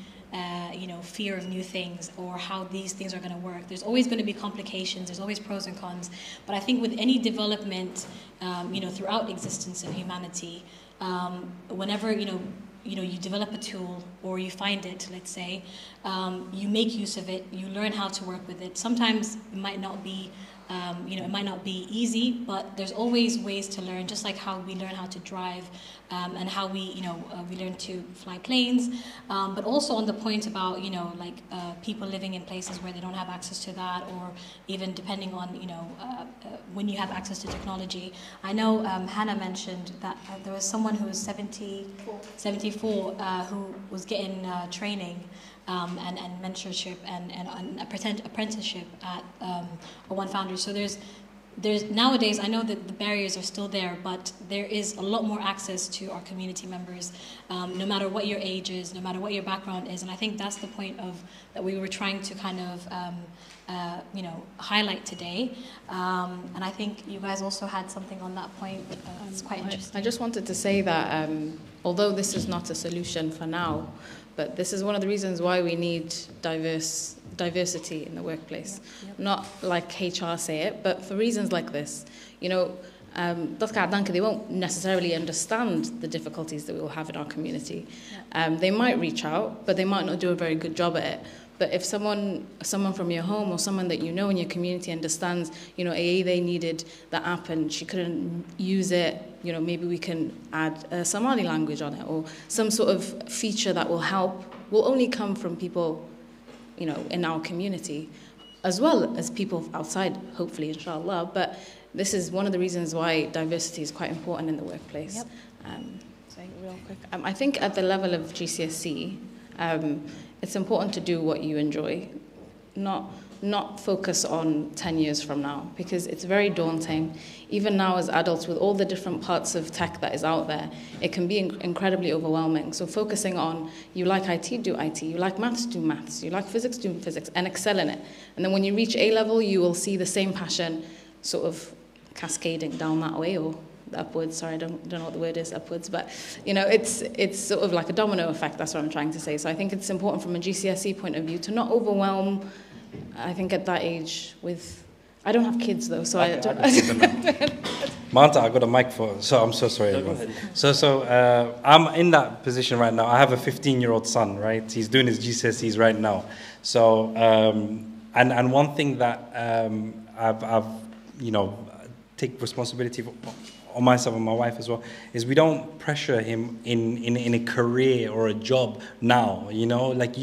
fear of new things or how these things are going to work. There's always going to be complications. There's always pros and cons. But I think with any development, throughout existence of humanity, whenever you develop a tool or you find it, let's say, you make use of it, you learn how to work with it. Sometimes it might not be, it might not be easy, but there's always ways to learn, just like how we learn how to drive and how we learn to fly planes. But also on the point about, people living in places where they don't have access to that, or even depending on, when you have access to technology. I know Hannah mentioned that there was someone who was 74 who was getting training and mentorship and apprenticeship at One Foundry. So there's nowadays, I know that the barriers are still there, but there is a lot more access to our community members, no matter what your age is, no matter what your background is. And I think that's the point that we were trying to kind of highlight today. And I think you guys also had something on that point. It's quite interesting. I just wanted to say that although this is not a solution for now, but this is one of the reasons why we need diversity in the workplace. Yep. Not like HR say it, but for reasons like this. They won't necessarily understand the difficulties that we will have in our community. Yep. They might reach out, but they might not do a very good job at it. But if someone from your home or someone that you know in your community understands, they needed the app and she couldn't use it, maybe we can add a Somali language on it, or some sort of feature that will help, will only come from people, in our community. as well as people outside, hopefully, inshallah. But this is one of the reasons why diversity is quite important in the workplace. Yep. So real quick, I think at the level of GCSE, it's important to do what you enjoy, not focus on 10 years from now, because it's very daunting. Even now as adults, with all the different parts of tech that is out there, it can be incredibly overwhelming. So focusing on, you like IT, do IT. You like maths, do maths. You like physics, do physics, and excel in it. And then when you reach A-level, you will see the same passion sort of cascading down that way, or upwards. Sorry, I don't know what the word is, upwards. But, it's sort of like a domino effect. That's what I'm trying to say. So I think it's important from a GCSE point of view to not overwhelm, I think, at that age with... I don't have kids, though, so I don't... Manta, I got a mic for... So I'm so sorry. No, go ahead. So I'm in that position right now. I have a 15-year-old son, right? He's doing his GCSEs right now. So, and one thing that I've take responsibility for, on myself and my wife as well, is we don't pressure him in a career or a job now, like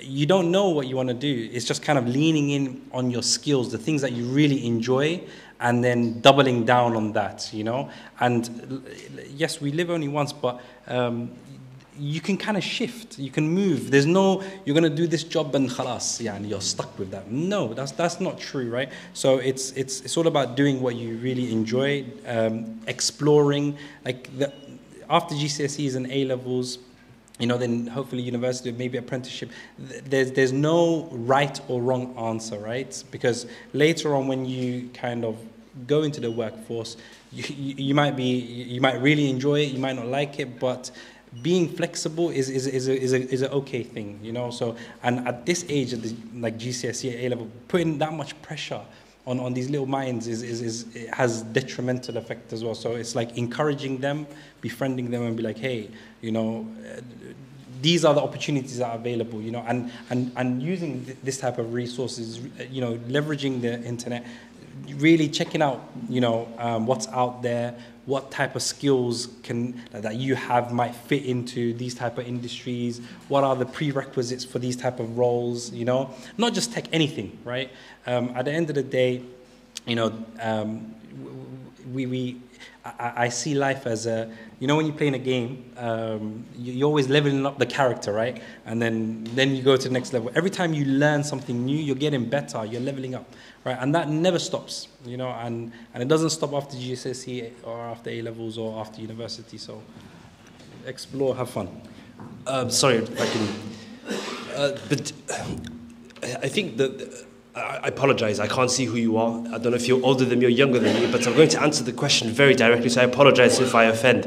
you don't know what you want to do. It's just kind of leaning in on your skills, the things that you really enjoy, and then doubling down on that, And yes, we live only once, but you can kind of shift, you can move. There's no, you're going to do this job and khalas, you're stuck with that. No, that's not true, right? So it's all about doing what you really enjoy, exploring, after GCSEs and A-levels, then hopefully university, maybe apprenticeship. There's no right or wrong answer, right? Because later on, when you kind of go into the workforce, you might really enjoy it, you might not like it, but being flexible is an okay thing, So, and at this age, of GCSE, A-level, putting that much pressure on these little minds it has detrimental effect as well. So it's like encouraging them, befriending them, and be like, hey, these are the opportunities that are available, and using this type of resources, leveraging the internet, really checking out, what's out there, what type of skills that you have might fit into these type of industries, what are the prerequisites for these type of roles, not just tech, anything, right? At the end of the day, I see life as a, when you play in a game, you're always leveling up the character, right? And then you go to the next level. Every time you learn something new, you're getting better, you're leveling up, right? And that never stops, and it doesn't stop after GCSE or after A-levels or after university. So explore, have fun. Sorry, if I can... but I think that... I apologize, I can't see who you are. I don't know if you're older than me or younger than me, but I'm going to answer the question very directly, so I apologize if I offend.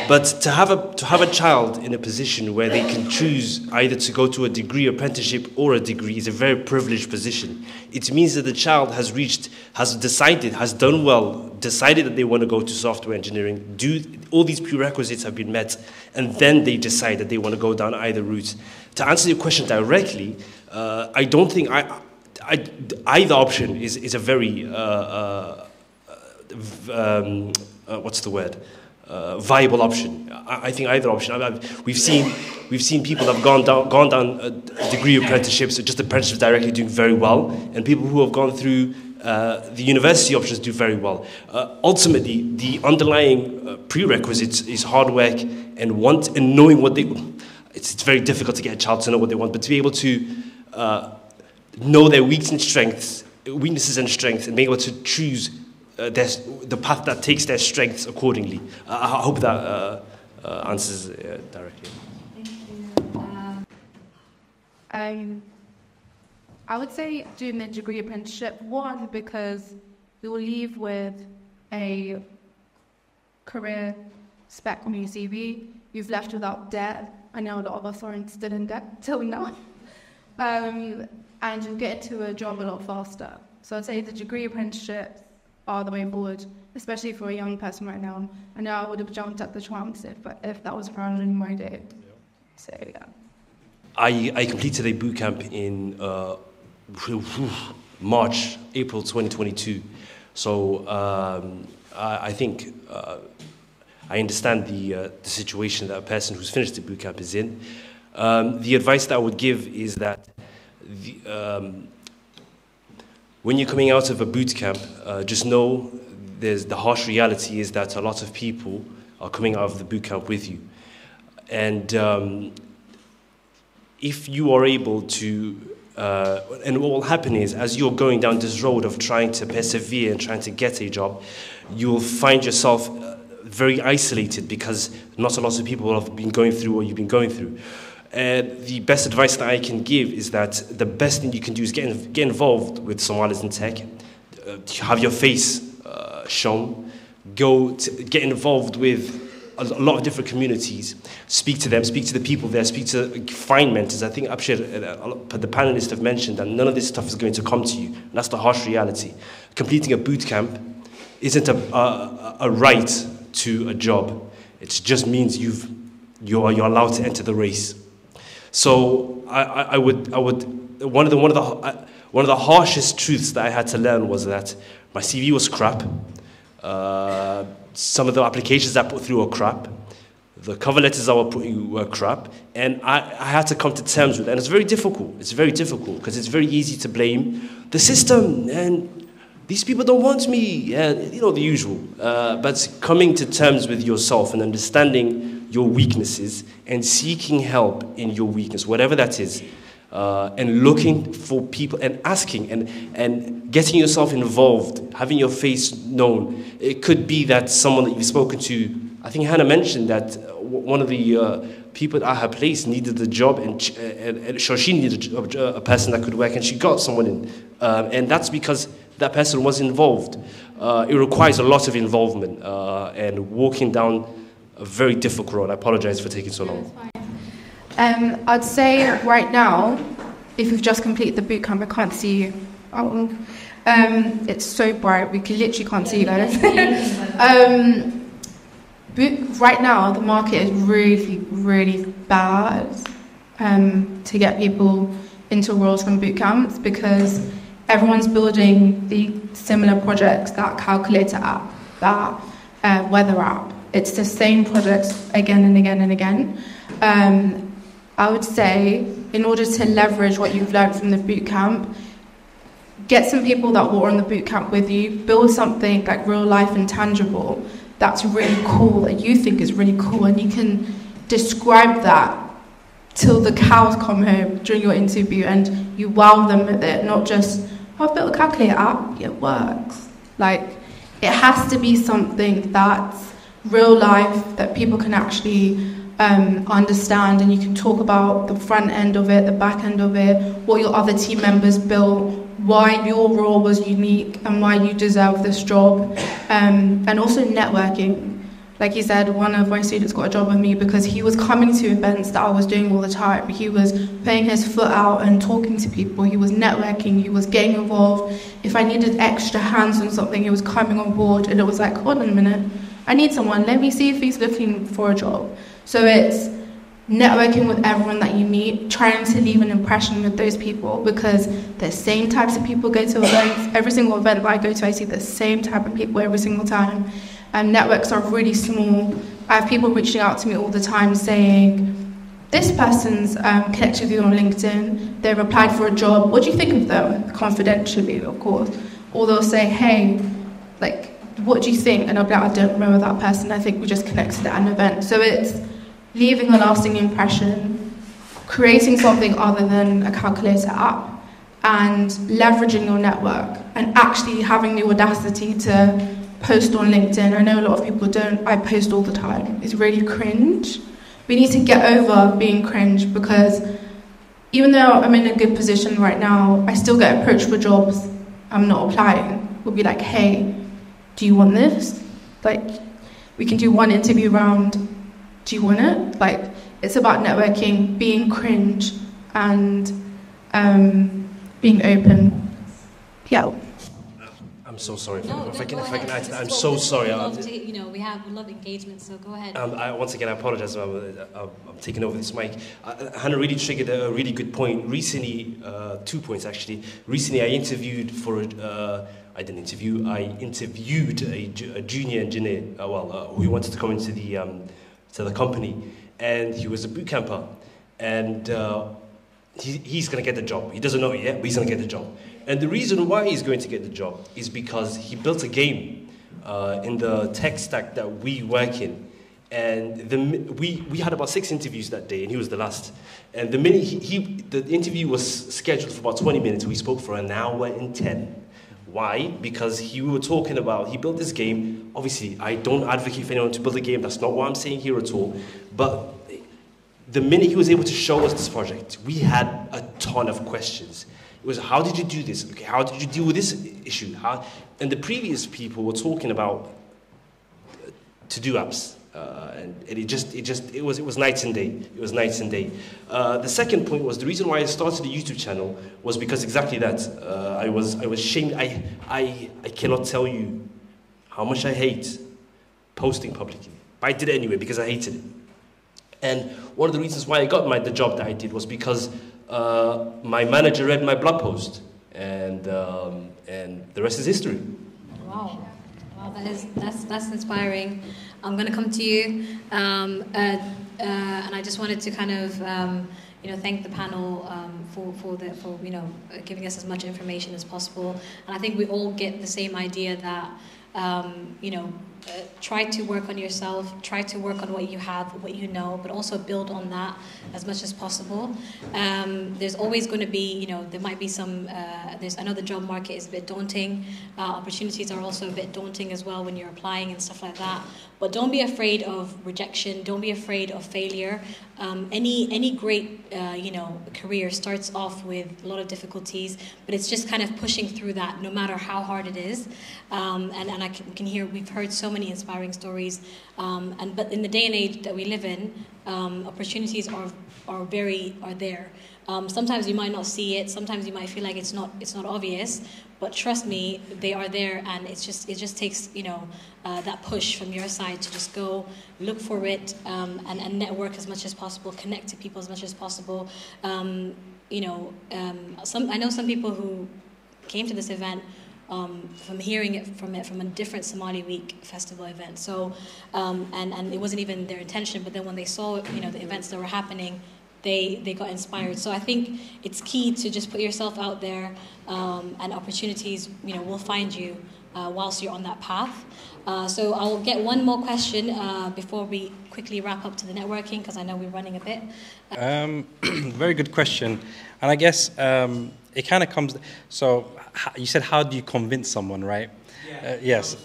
But to have a child in a position where they can choose either to go to a degree, apprenticeship, or a degree is a very privileged position. It means that the child has done well, decided that they want to go to software engineering, all these prerequisites have been met, and then they decide that they want to go down either route. To answer your question directly, I don't think either option is a very what's the word? Viable option. I think either option. We've seen people that have gone down degree apprenticeships, or just apprenticeships directly, doing very well, and people who have gone through the university options do very well. Ultimately, the underlying prerequisites is hard work and knowing what they. It's very difficult to get a child to know what they want, but to be able to know their weaknesses and strengths, and being able to choose the path that takes their strengths accordingly. I hope that answers directly. Thank you. I would say doing the degree apprenticeship, one, because we will leave with a career spec on your CV. You've left without debt. I know a lot of us aren't still in debt till now. And you'll get into a job a lot faster. So I'd say the degree apprenticeships are the way forward, especially for a young person right now. I know I would have jumped at the chance if that was around in my day. So yeah. I completed a boot camp in April 2022. So I think I understand the situation that a person who's finished the boot camp is in. The advice that I would give is that when you're coming out of a boot camp, just know the harsh reality is that a lot of people are coming out of the boot camp with you. And if you are able to, and what will happen is, as you're going down this road of trying to persevere and trying to get a job, you will find yourself very isolated because not a lot of people have been going through what you've been going through. And the best advice that I can give is that the best thing you can do is get involved with Somalis in tech, have your face shown, get involved with a lot of different communities, speak to them, speak to the people there, find mentors. I think Abshir, the panelists have mentioned that none of this stuff is going to come to you. And that's the harsh reality. Completing a boot camp isn't a right to a job. It just means you're allowed to enter the race. So I would one of the harshest truths that I had to learn was that my CV was crap. Some of the applications I put through were crap. The cover letters I was putting were crap. And I had to come to terms with it. And it's very difficult. It's very difficult because it's very easy to blame the system. And these people don't want me. And, you know, the usual. But coming to terms with yourself and understanding your weaknesses and seeking help in your weakness, whatever that is, and looking for people and asking and getting yourself involved, having your face known. It could be that someone that you've spoken to, I think Hannah mentioned that one of the people at her place needed a job, and she needed a person that could work, and she got someone in. And that's because that person was involved. It requires a lot of involvement and walking down a very difficult road. I apologize for taking so long. I'd say right now, if you've just completed the boot camp, I can't see you. It's so bright, we literally can't see you guys. Right now, the market is really, really bad to get people into roles from boot camps because everyone's building the similar projects, that calculator app, that weather app. It's the same projects again and again and again. I would say, in order to leverage what you've learned from the boot camp, get some people that were on the boot camp with you, build something like real life and tangible that's really cool, that you think is really cool, and you can describe that till the cows come home during your interview and you wow them with it, not just, oh, I've built a calculator app, it works. Like, it has to be something that's real life, that people can actually understand, and you can talk about the front end of it, the back end of it, what your other team members built, why your role was unique and why you deserve this job, and also networking. Like he said, one of my students got a job with me because he was coming to events that I was doing all the time. He was putting his foot out and talking to people. He was networking. He was getting involved. If I needed extra hands on something, he was coming on board. And it was like, hold on a minute, I need someone. Let me see if he's looking for a job. So it's networking with everyone that you meet, trying to leave an impression with those people, because the same types of people go to events. Every single event that I go to, I see the same type of people every single time. And networks are really small. I have people reaching out to me all the time saying, this person's connected with you on LinkedIn, they've applied for a job, what do you think of them? Confidentially, of course. Or they'll say, hey, like, what do you think? And I'll be like, I don't remember that person, I think we just connected at an event. So it's leaving a lasting impression, creating something other than a calculator app, and leveraging your network, and actually having the audacity to post on LinkedIn. I know a lot of people don't. I post all the time. It's really cringe. We need to get over being cringe, because even though I'm in a good position right now, I still get approached for jobs. I'm not applying. We'll be like, hey, do you want this? Like, we can do one interview round. Do you want it? Like, it's about networking, being cringe, and being open. Yeah. I'm so sorry. If I can add to that, I'm Well, so sorry. We love engagement, so go ahead. Once again, I apologize. I'm taking over this mic. Hannah really triggered a really good point. Recently, 2 points actually. Recently, I interviewed I interviewed a junior engineer, who wanted to come into the company, and he was a boot camper. And he's going to get the job. He doesn't know it yet, but he's going to get the job. And the reason why he's going to get the job is because he built a game in the tech stack that we work in. And we had about 6 interviews that day, and he was the last. And the minute the interview was scheduled for about 20 minutes, we spoke for an hour and 10. Why? Because we were talking about, he built this game. Obviously, I don't advocate for anyone to build a game. That's not what I'm saying here at all. But the minute he was able to show us this project, we had a ton of questions. It was, how did you do this? Okay, how did you deal with this issue? And the previous people were talking about to-do apps. And it was night and day. It was night and day. The second point was, the reason why I started a YouTube channel was because exactly that. I was shamed. I cannot tell you how much I hate posting publicly. But I did it anyway because I hated it. And one of the reasons why I got the job that I did was because my manager read my blog post, and the rest is history. Wow, that's inspiring. I'm going to come to you, and I just wanted to kind of thank the panel for giving us as much information as possible. And I think we all get the same idea that try to work on yourself, try to work on what you have, what you know, but also build on that as much as possible. There's always going to be, there might be some, I know the job market is a bit daunting. Opportunities are also a bit daunting as well when you're applying and stuff like that. But don't be afraid of rejection. Don't be afraid of failure. Any great, career starts off with a lot of difficulties, but it's just kind of pushing through that, no matter how hard it is. And I can hear, we've heard so many inspiring stories. But in the day and age that we live in, opportunities are there. Sometimes you might not see it. Sometimes you might feel like it's not obvious. But trust me, they are there, and it just takes that push from your side to just go look for it and network as much as possible, connect to people as much as possible. I know some people who came to this event from hearing it from a different Somali Week festival event. So and it wasn't even their intention, but then when they saw the events that were happening, they got inspired. So I think it's key to just put yourself out there, and opportunities will find you whilst you're on that path. So I'll get one more question before we quickly wrap up to the networking, because I know we're running a bit. Very good question. And I guess it kind of comes, so you said, how do you convince someone, right? Yeah, yes.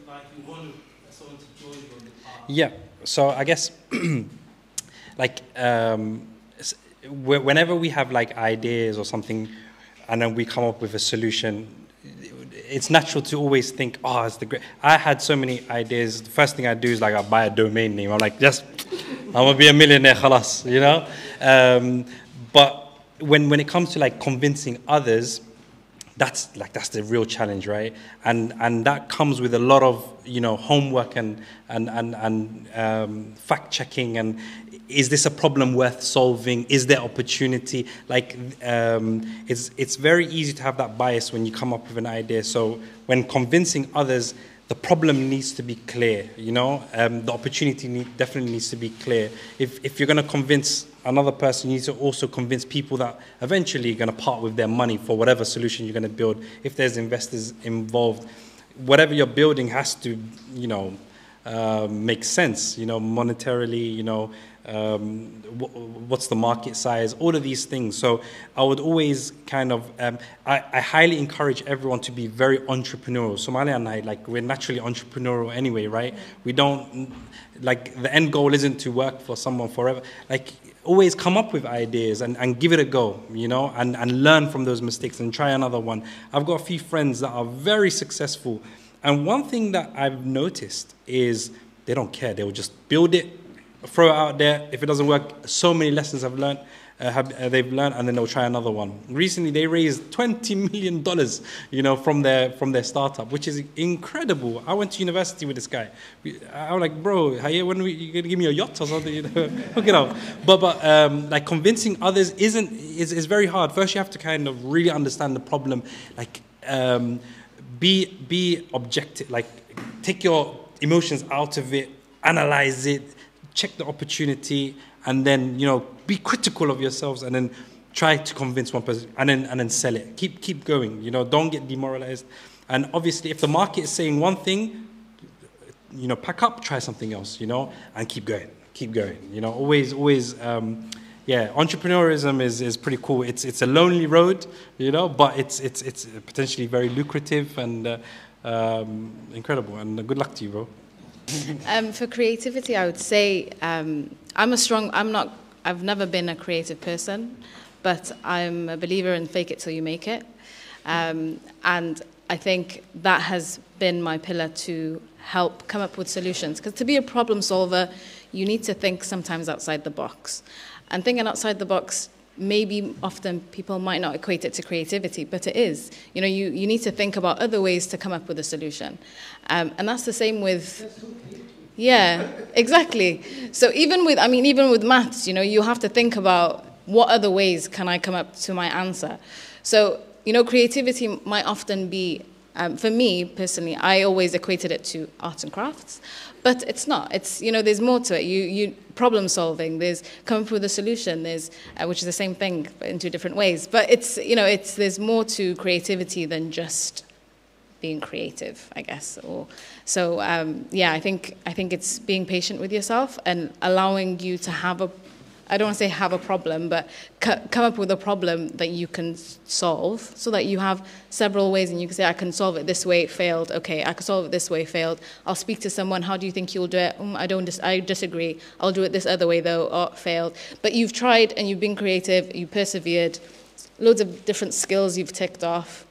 Like you want someone to join you on the path. Yeah, so I guess whenever we have ideas or something, and then we come up with a solution, it's natural to always think, oh, it's the great. I had so many ideas. The first thing I do is I buy a domain name. I'm like, I'm gonna be a millionaire, khalas, But when it comes to convincing others, that's the real challenge, right? And that comes with a lot of homework and fact checking, and is this a problem worth solving? Is there opportunity? It's very easy to have that bias when you come up with an idea. So when convincing others, the problem needs to be clear. The opportunity definitely needs to be clear. If you're going to convince another person, you need to also convince people that eventually you're going to part with their money for whatever solution you're going to build. If there's investors involved, whatever you're building has to, make sense, monetarily, what's the market size, all of these things. So I would always I highly encourage everyone to be very entrepreneurial. Somalia and I, we're naturally entrepreneurial anyway, right? We don't, the end goal isn't to work for someone forever. Always come up with ideas and give it a go, and learn from those mistakes and try another one. I've got a few friends that are very successful, and one thing that I've noticed is they don't care. They will just build it, throw it out there. If it doesn't work, so many lessons they've learned, and then they'll try another one. Recently, they raised $20 million, from their startup, which is incredible. I went to university with this guy. I was like, bro, when are you gonna give me a yacht or something? Hook it up. But convincing others is very hard. First, you have to kind of really understand the problem. Be objective. Take your emotions out of it, analyze it, check the opportunity, and then be critical of yourselves, and then try to convince one person and then sell it. Keep going, you know, don't get demoralized. And obviously, if the market is saying one thing, you know, pack up, try something else, you know, and keep going, you know, always, yeah, entrepreneurism is pretty cool. It's a lonely road, you know, but it's potentially very lucrative and incredible. And good luck to you, bro. For creativity, I would say I've never been a creative person, but I'm a believer in fake it till you make it. And I think that has been my pillar to help come up with solutions. Because to be a problem solver, you need to think sometimes outside the box. And thinking outside the box, maybe often people might not equate it to creativity, but it is. You know, you need to think about other ways to come up with a solution. And that's the same with... Yeah, exactly. So even with maths, you know, you have to think about what other ways can I come up to my answer. So, you know, creativity might often be, for me personally, I always equated it to arts and crafts, but it's not. It's, you know, there's more to it. You problem solving, there's coming up with a solution, there's, which is the same thing but in two different ways. But it's, you know, there's more to creativity than just being creative, I guess. Yeah, I think it's being patient with yourself and allowing you to have I don't want to say have a problem, but come up with a problem that you can solve so that you have several ways and you can say, I can solve it this way, it failed. Okay, I can solve it this way, failed. I'll speak to someone, how do you think you'll do it? I disagree. I'll do it this other way though, oh, failed. But you've tried and you've been creative, you persevered, loads of different skills you've ticked off,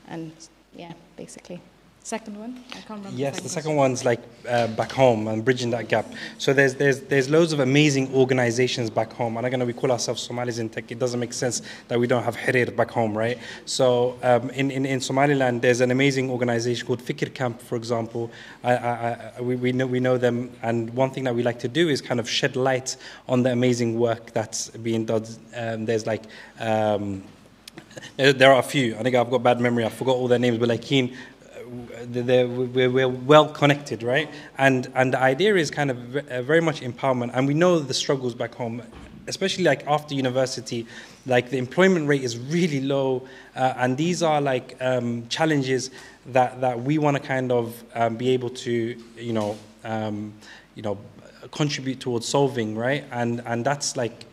and yeah, basically. Second one? I can't remember. Yes, the second one's like back home and bridging that gap. So there's loads of amazing organizations back home. And again, we call ourselves Somalis in tech. It doesn't make sense that we don't have Hirir back home, right? So in Somaliland, there's an amazing organization called Fikir Camp, for example. We know them. And one thing that we like to do is kind of shed light on the amazing work that's being done. There's like... there are a few. I think I've got bad memory. I forgot all their names, but like we're well connected, right? And the idea is kind of very much empowerment. And we know the struggles back home, especially like after university, like the employment rate is really low. And these are like challenges that we want to kind of be able to, contribute towards solving, right? And that's like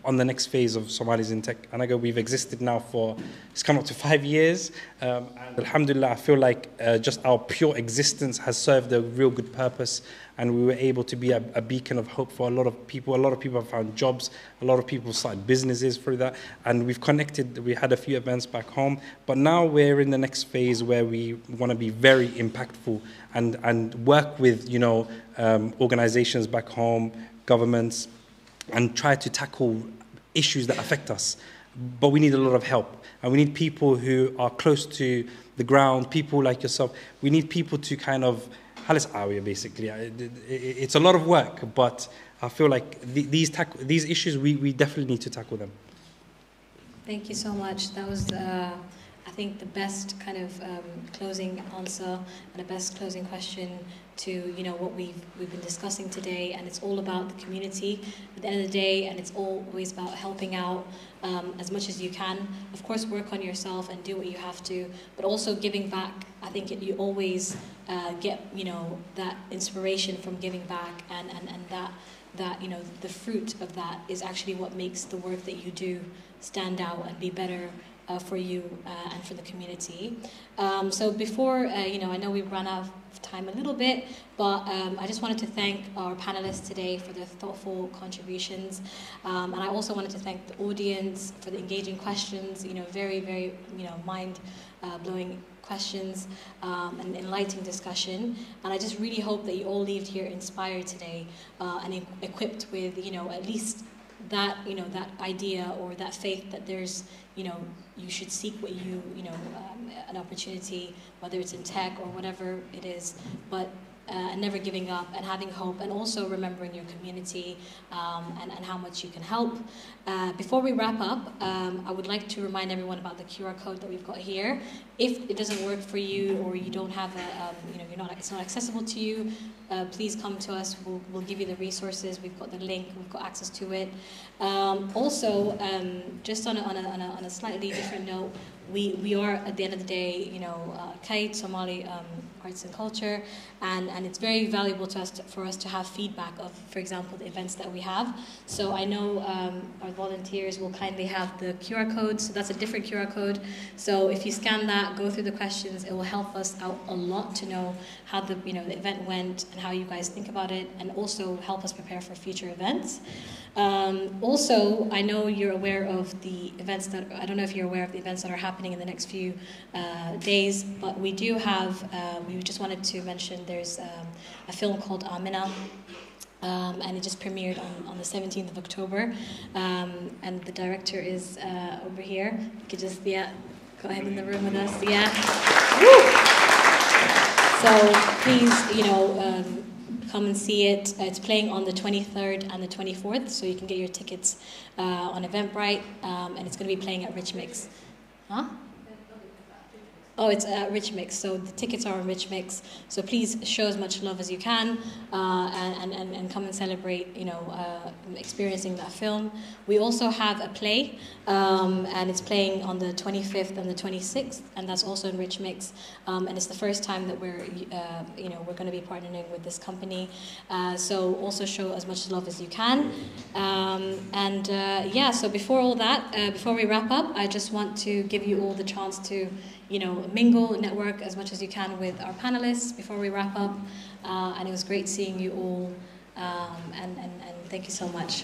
on the next phase of Somalis in tech. And we've existed now it's come up to 5 years. And alhamdulillah, I feel like just our pure existence has served a real good purpose. And we were able to be a beacon of hope for a lot of people. A lot of people have found jobs. A lot of people started businesses through that. And we've connected. We had a few events back home. But now we're in the next phase where we want to be very impactful and work with, organizations back home, governments, and try to tackle issues that affect us. But we need a lot of help. And we need people who are close to the ground, people like yourself. We need people to kind of, basically. It's a lot of work, but I feel like these issues, we definitely need to tackle them. Thank you so much. That was, I think, the best kind of closing answer and the best closing question to what we've been discussing today. And it's all about the community at the end of the day, and it's always about helping out as much as you can. Of course, work on yourself and do what you have to, but also giving back. I think you always get that inspiration from giving back, and that the fruit of that is actually what makes the work that you do stand out and be better for you and for the community. So before, I know we've run out of time a little bit, but I just wanted to thank our panelists today for their thoughtful contributions. And I also wanted to thank the audience for the engaging questions, very, very, mind-blowing questions and enlightening discussion. And I just really hope that you all leave here inspired today and equipped with, at least that, that idea or that faith that there's, you should seek what an opportunity, whether it's in tech or whatever it is, but and never giving up and having hope, and also remembering your community and how much you can help. Before we wrap up, I would like to remind everyone about the QR code that we've got here. If it doesn't work for you, or you don't have it's not accessible to you, please come to us. We'll give you the resources. We've got the link. We've got access to it. Also, just on a slightly different note, we are, at the end of the day, Kite, Somali arts and culture, and it's very valuable to us for us to have feedback of, for example, the events that we have. So I know our volunteers will kindly have the QR code, so that's a different QR code. So if you scan that, go through the questions, it will help us out a lot to know how the event went and how you guys think about it, and also help us prepare for future events. Also, I know you're aware of the events I don't know if you're aware of the events that are happening in the next few days, but we do have, we just wanted to mention there's a film called Amina, and it just premiered on the 17th of October, and the director is over here. You could just, go ahead in the room with us, Woo! So please, come and see it. It's playing on the 23rd and the 24th, so you can get your tickets on Eventbrite, and it's going to be playing at Rich Mix. Huh? Oh, it's at Rich Mix, so the tickets are on Rich Mix. So please show as much love as you can, and come and celebrate, experiencing that film. We also have a play, and it's playing on the 25th and the 26th, and that's also in Rich Mix. And it's the first time that we're going to be partnering with this company. So also show as much love as you can. So before all that, before we wrap up, I just want to give you all the chance to mingle, network as much as you can with our panelists before we wrap up. And it was great seeing you all, and thank you so much.